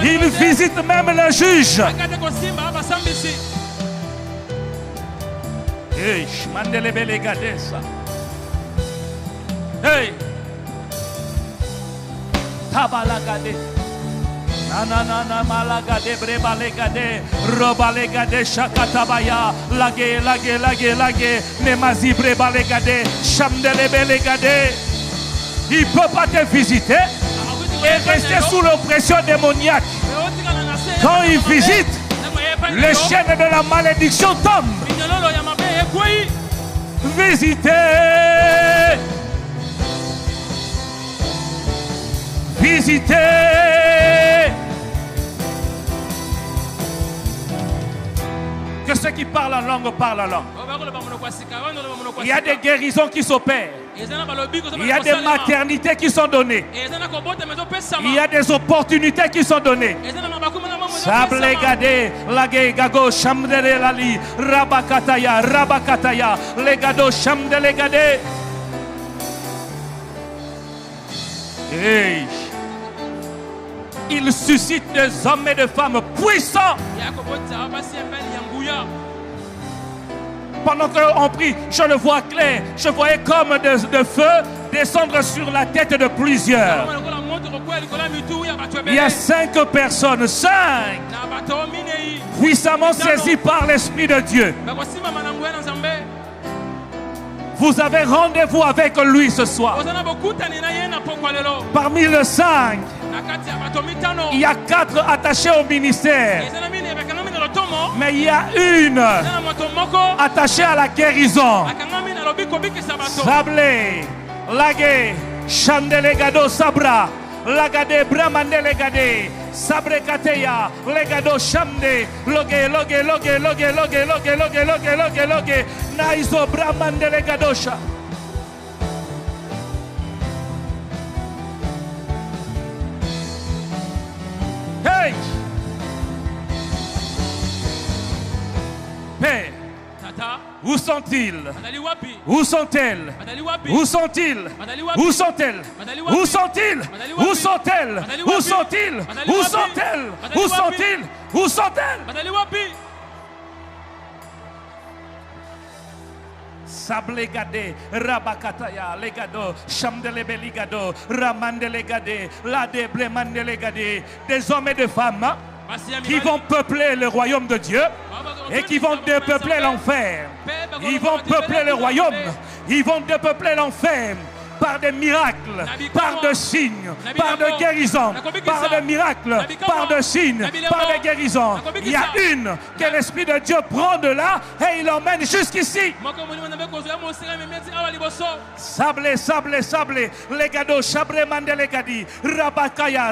il visite même le juge. Hey, mandele bele gadesa. Hey. Tabalagade. Nanana malagade brebalegade robalegade shakatabaya lage nemazi brebalegade chamdelebelegade. Il peut pas te visiter et rester sous l'oppression démoniaque. Quand il visite, les chaînes de la malédiction tombent. Visitez. Visitez. Que ceux qui parlent en langue parlent en langue. Il y a des guérisons qui s'opèrent. Il y a des maternités qui sont données. Il y a des opportunités qui sont données. Sablegade, lage gago shamdele lali, rabakataya, legado shamdelegade. Hey. Il suscite des hommes et des femmes puissants. Pendant qu'on prie, je le vois clair. Je voyais comme de feu descendre sur la tête de plusieurs. Il y a 5 personnes, 5, puissamment saisies par l'Esprit de Dieu. Vous avez rendez-vous avec lui ce soir. Parmi les 5, il y a 4 attachés au ministère. Mais il y a une attachée à la guérison. Sablé, lagé, chandelegado sabra, lagade bramandelegade, sabre kateya, legado shamde, loge, naizo bramandelegadosha. Hey! Père, où sont-ils? Où sont-elles? Où sont-ils? Où sont-elles? Où sont-ils? Où sont-elles? Où sont-ils? Où sont-elles? Où sont-ils? Où sont-elles? Sablegade, rabakataya, legado, chamdelebeligado, ramandelegade, ladeblemandelegade, des hommes et des femmes qui vont peupler le royaume de Dieu et qui vont dépeupler l'enfer. Ils vont peupler le royaume, ils vont dépeupler l'enfer par des miracles, par des signes, par des guérisons, par des miracles, par des signes, par des guérisons. Il y a une que l'Esprit de Dieu prend de là et il l'emmène jusqu'ici. Sablé, sablé, sablé, legado, chabré, mandelegadi, rabakaya.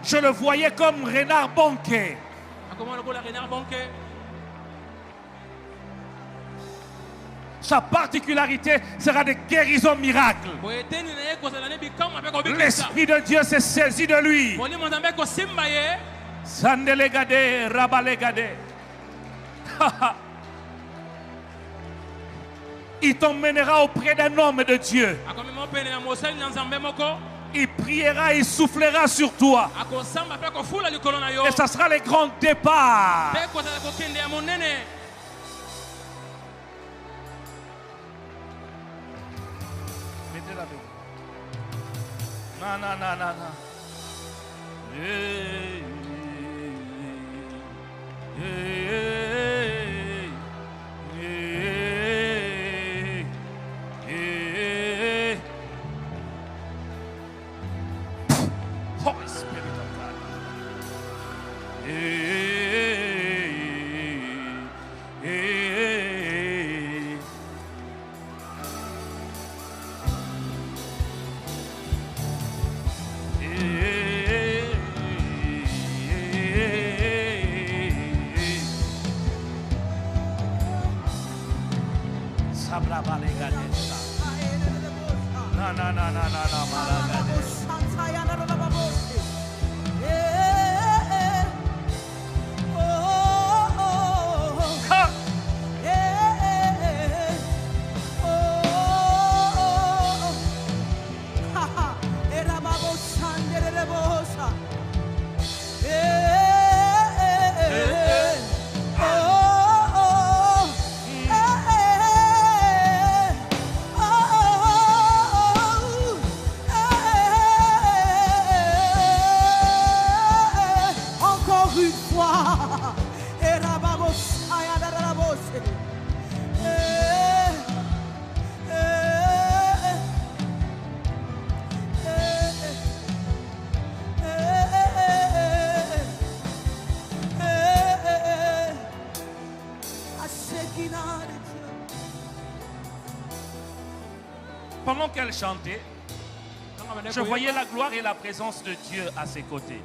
Je le voyais comme renard banquet. Sa particularité sera des guérisons miracles. L'Esprit de Dieu s'est saisi de lui. Sandelegade, rabalegade. Il t'emmènera auprès d'un homme de Dieu. Il priera, il soufflera sur toi. Et ça sera les grands départs. Non. Holy Spirit of God. Sabra balegadesa. No, malagadesa. pendant qu'elle chantait, je voyais la gloire et la présence de Dieu à ses côtés.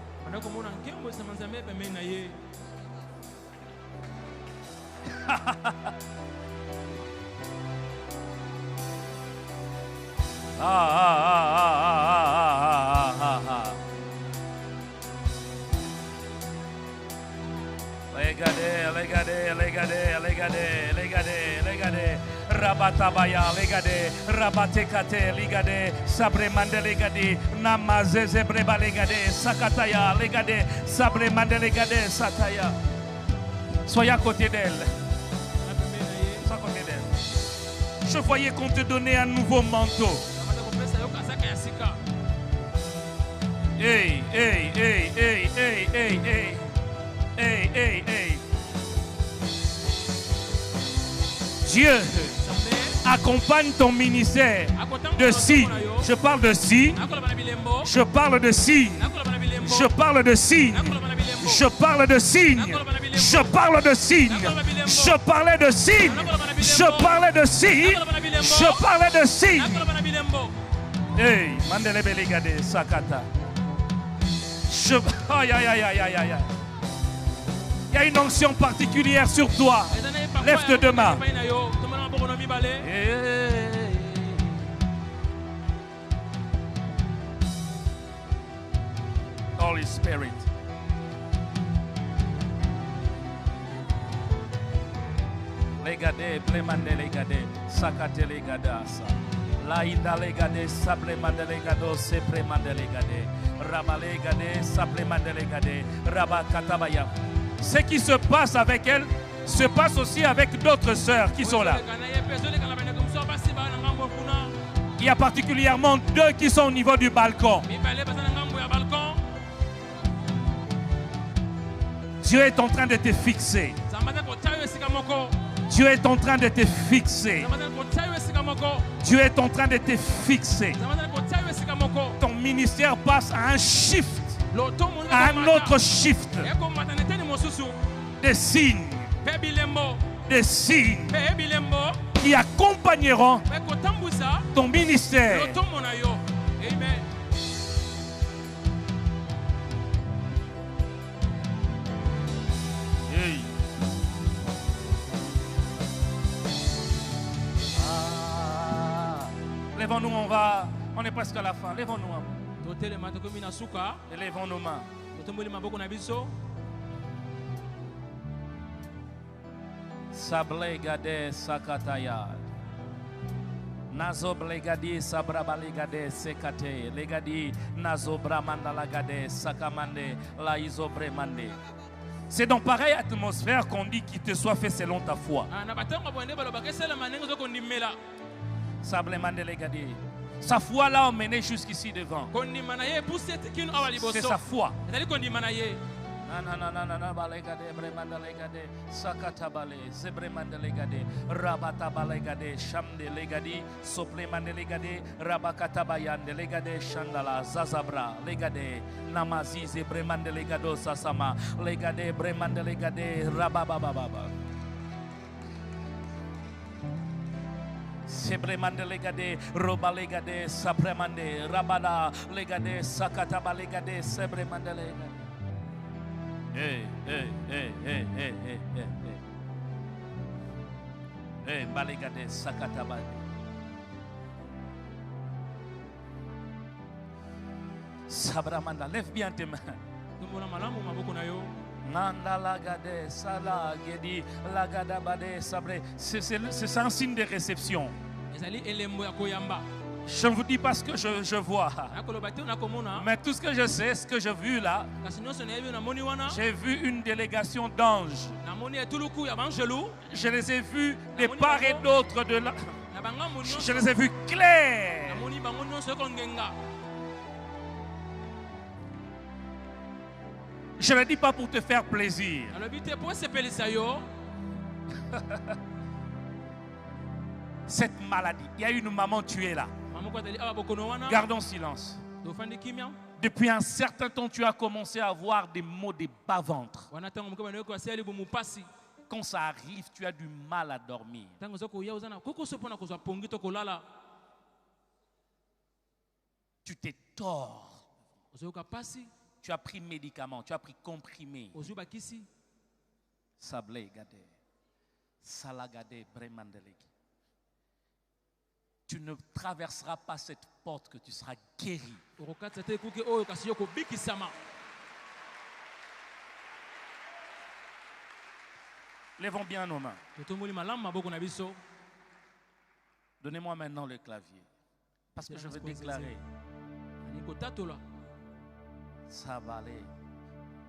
Regardez. Rabatabaya, legade, rabatekate, ligade, sabremande legade, namazeze breba legade, sakataya, legade, sabremande legade, sataya. Soyez à côté d'elle. Sois à côté d'elle. Je voyais qu'on te donnait un nouveau manteau. Hey. Dieu accompagne ton ministère de signes. Je parle de signes. Je parle de signes. Je parle de signes. Je parle de signes. Je parle de signes. Je parlais de signes. Je parlais de signes. Je parlais de signes. Hey, mandele beligade sakata. Aïe. Il y a une onction particulière sur toi. Lève tes deux mains. Holy Spirit. Legade, plemande legade, sakate legadasa. Laïda legade, saplemande legado, sepremande legade. Rabalegade, saplemande legade, rabakatabaya. Ce qui se passe avec elle se passe aussi avec d'autres sœurs qui sont là. Il y a particulièrement deux qui sont au niveau du balcon. Dieu est en train de te fixer. Dieu est en train de te fixer. Dieu est en train de te fixer. Ton ministère passe à un shift, à un autre shift. Des signes qui accompagneront ton ministère. Hey. Lèvons-nous, on est presque à la fin. Lèvons-nous. Et lèvons nos mains. Sablegade sakataya. Nazo blegadi sabrabalegade sekate. Legadi nazo bramandalagade sakamande la isobremande. C'est dans pareille atmosphère qu'on dit qu'il te soit fait selon ta foi. Sablemande legadi. Sa foi l'a emmené jusqu'ici devant. C'est sa foi. Nananana balegade bremanda legade sakatabale zebremanda legade rabataba legade shamde legadi soplemande legade rabakatabayande legade shandala zazabra legade namazi zebremanda legado sasama legade bremanda legade rababababa sebremanda legade roba legade sapremande rabada legade sakataba legade sebremanda legade. Hey, balegade sakatabade. Sabramanda, lève bien tes mains. Nanda lagade sala gedi lagada bade sabre. C'est un signe de réception. Je ne vous dis pas ce que je vois. Mais tout ce que je sais, ce que j'ai vu là, j'ai vu une délégation d'anges. Je les ai vus de part et d'autre de là. Je les ai vus clairs. Je ne le dis pas pour te faire plaisir. Cette maladie, il y a une maman tuée là. Gardons silence. Depuis un certain temps, tu as commencé à avoir des maux de bas-ventre. Quand ça arrive, tu as du mal à dormir. Tu t'es tort. Tu as pris médicaments, tu as pris comprimés. Sablé gade. Salagade bremandeleki. Tu ne traverseras pas cette porte que tu seras guéri. Lèvons bien nos mains. Donnez-moi maintenant le clavier. Parce que je veux déclarer. Sabale,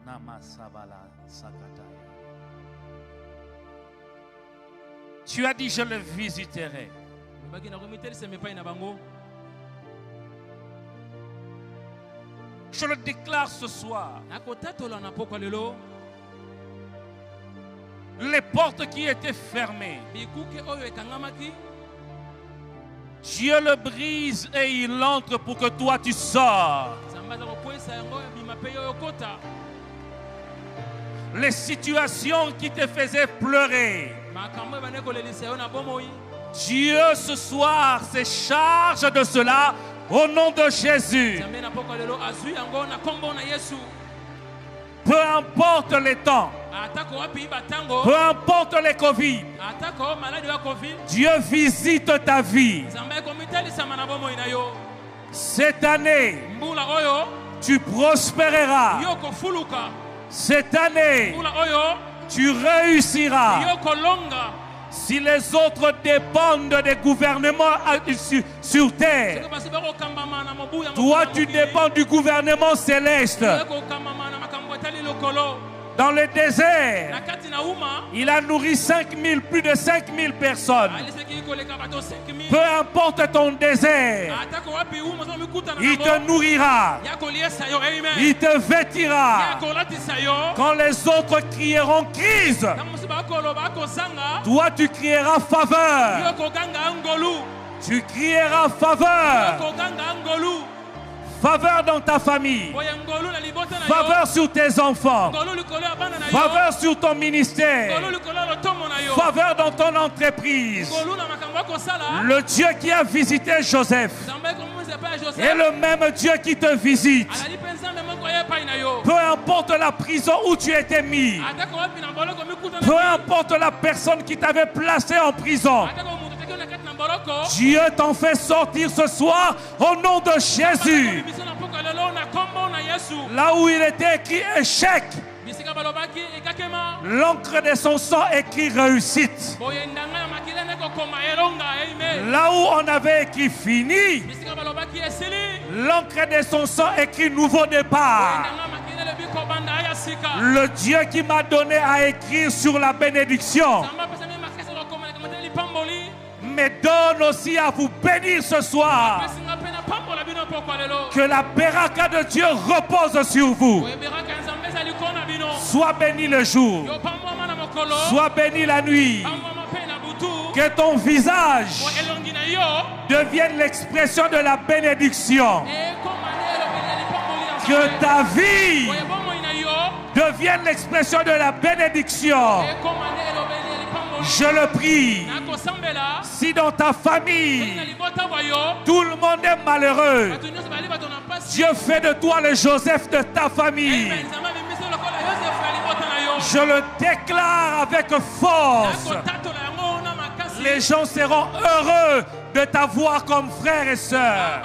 Nama Sabala Sakataya. Tu as dit je le visiterai. Je le déclare ce soir. Les portes qui étaient fermées, Dieu le brise et il entre pour que toi tu sors. Les situations qui te faisaient pleurer, Dieu ce soir se charge de cela au nom de Jésus. Peu importe les temps, peu importe les Covid, Dieu visite ta vie. Cette année, tu prospéreras. Cette année, tu réussiras. Si les autres dépendent des gouvernements sur terre, toi tu dépends du gouvernement céleste. Dans le désert, il a nourri plus de 5000 personnes. Peu importe ton désert, il te nourrira, il te vêtira. Quand les autres crieront crise, toi tu crieras faveur. Tu crieras faveur. Faveur dans ta famille. Faveur sur tes enfants. Faveur sur ton ministère. Faveur dans ton entreprise. Le Dieu qui a visité Joseph est le même Dieu qui te visite. Peu importe la prison où tu étais mis. Peu importe la personne qui t'avait placé en prison. Dieu t'en fait sortir ce soir au nom de Jésus. Là où il était écrit échec, l'encre de son sang écrit réussite. Là où on avait écrit fini, l'encre de son sang écrit nouveau départ. Le Dieu qui m'a donné à écrire sur la bénédiction me donne aussi à vous bénir ce soir. Que la baraka de Dieu repose sur vous. Sois béni le jour, sois béni la nuit. Que ton visage devienne l'expression de la bénédiction. Que ta vie devienne l'expression de la bénédiction. Je le prie. Si dans ta famille tout le monde est malheureux, Dieu fait de toi le Joseph de ta famille. Je le déclare avec force. Les gens seront heureux de t'avoir comme frère et sœur.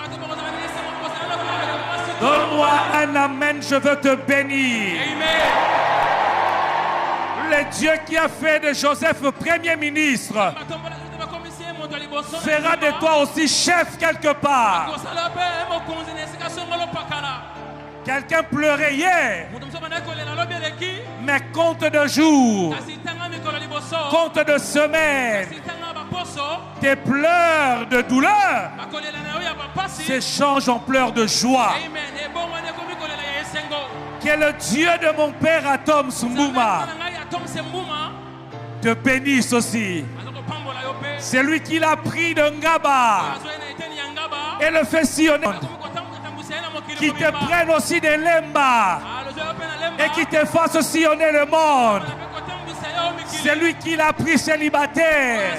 Donne-moi un amen, je veux te bénir. Le Dieu qui a fait de Joseph premier ministre fera de toi aussi chef quelque part. Quelqu'un pleurait hier, mais compte de jours, compte de semaines, tes pleurs de douleur s'échangent en pleurs de joie. Que le Dieu de mon père Atom Sumbuma te bénisse aussi. C'est lui qui l'a pris de Ngaba et le fait sillonner. Qui te prenne aussi de Lemba et qui te fasse sillonner le monde. C'est lui qui l'a pris célibataire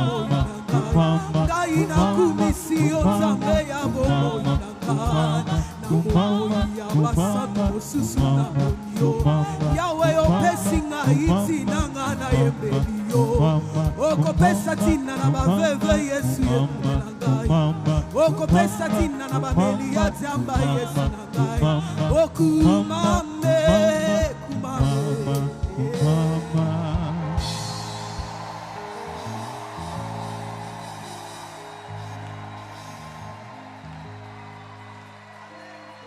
Yahweh opesinga iti nanga na yembeli yo. Okopesa tina na baveve Yesu yembelanga. Okopesa tina na babeli yatamba Yesu nanga. Okumame kumame.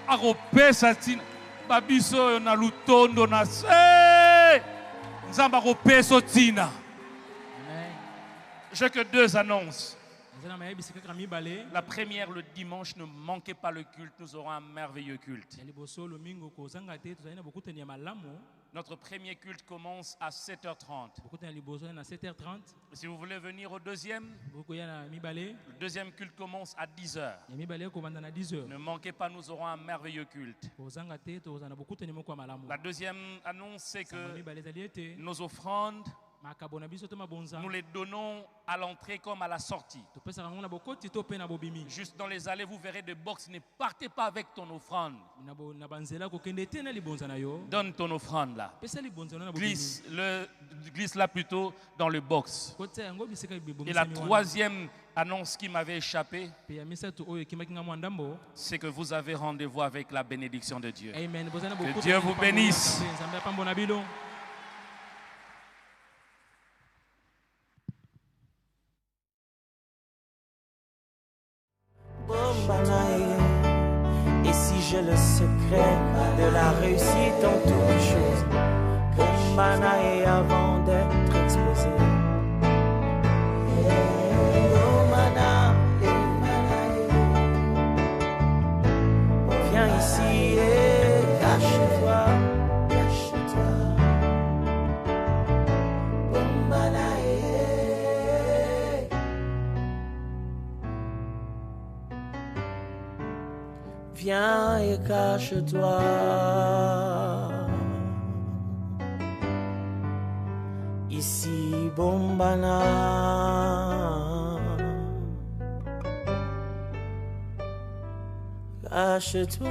Akopesa tina babiso na lutondo na se nzamba akopesa tina. J'ai que deux annonces. La première, le dimanche, ne manquez pas le culte, nous aurons un merveilleux culte. Notre premier culte commence à 7h30. Si vous voulez venir au deuxième, le deuxième culte commence à 10h. Ne manquez pas, nous aurons un merveilleux culte. La deuxième annonce, c'est que nos offrandes, nous les donnons à l'entrée comme à la sortie. Juste dans les allées, vous verrez des box. Ne partez pas avec ton offrande. Donne ton offrande là. Glisse-la plutôt dans le box. Et la troisième annonce qui m'avait échappé, c'est que vous avez rendez-vous avec la bénédiction de Dieu. Que Dieu vous bénisse. Et si j'ai le secret de la réussite en toutes choses, Bombanae avant d'être explosé. Viens ici et cache-toi, cache-toi. Bombanae. Viens et cache-toi. Ici Bombana. Cache-toi.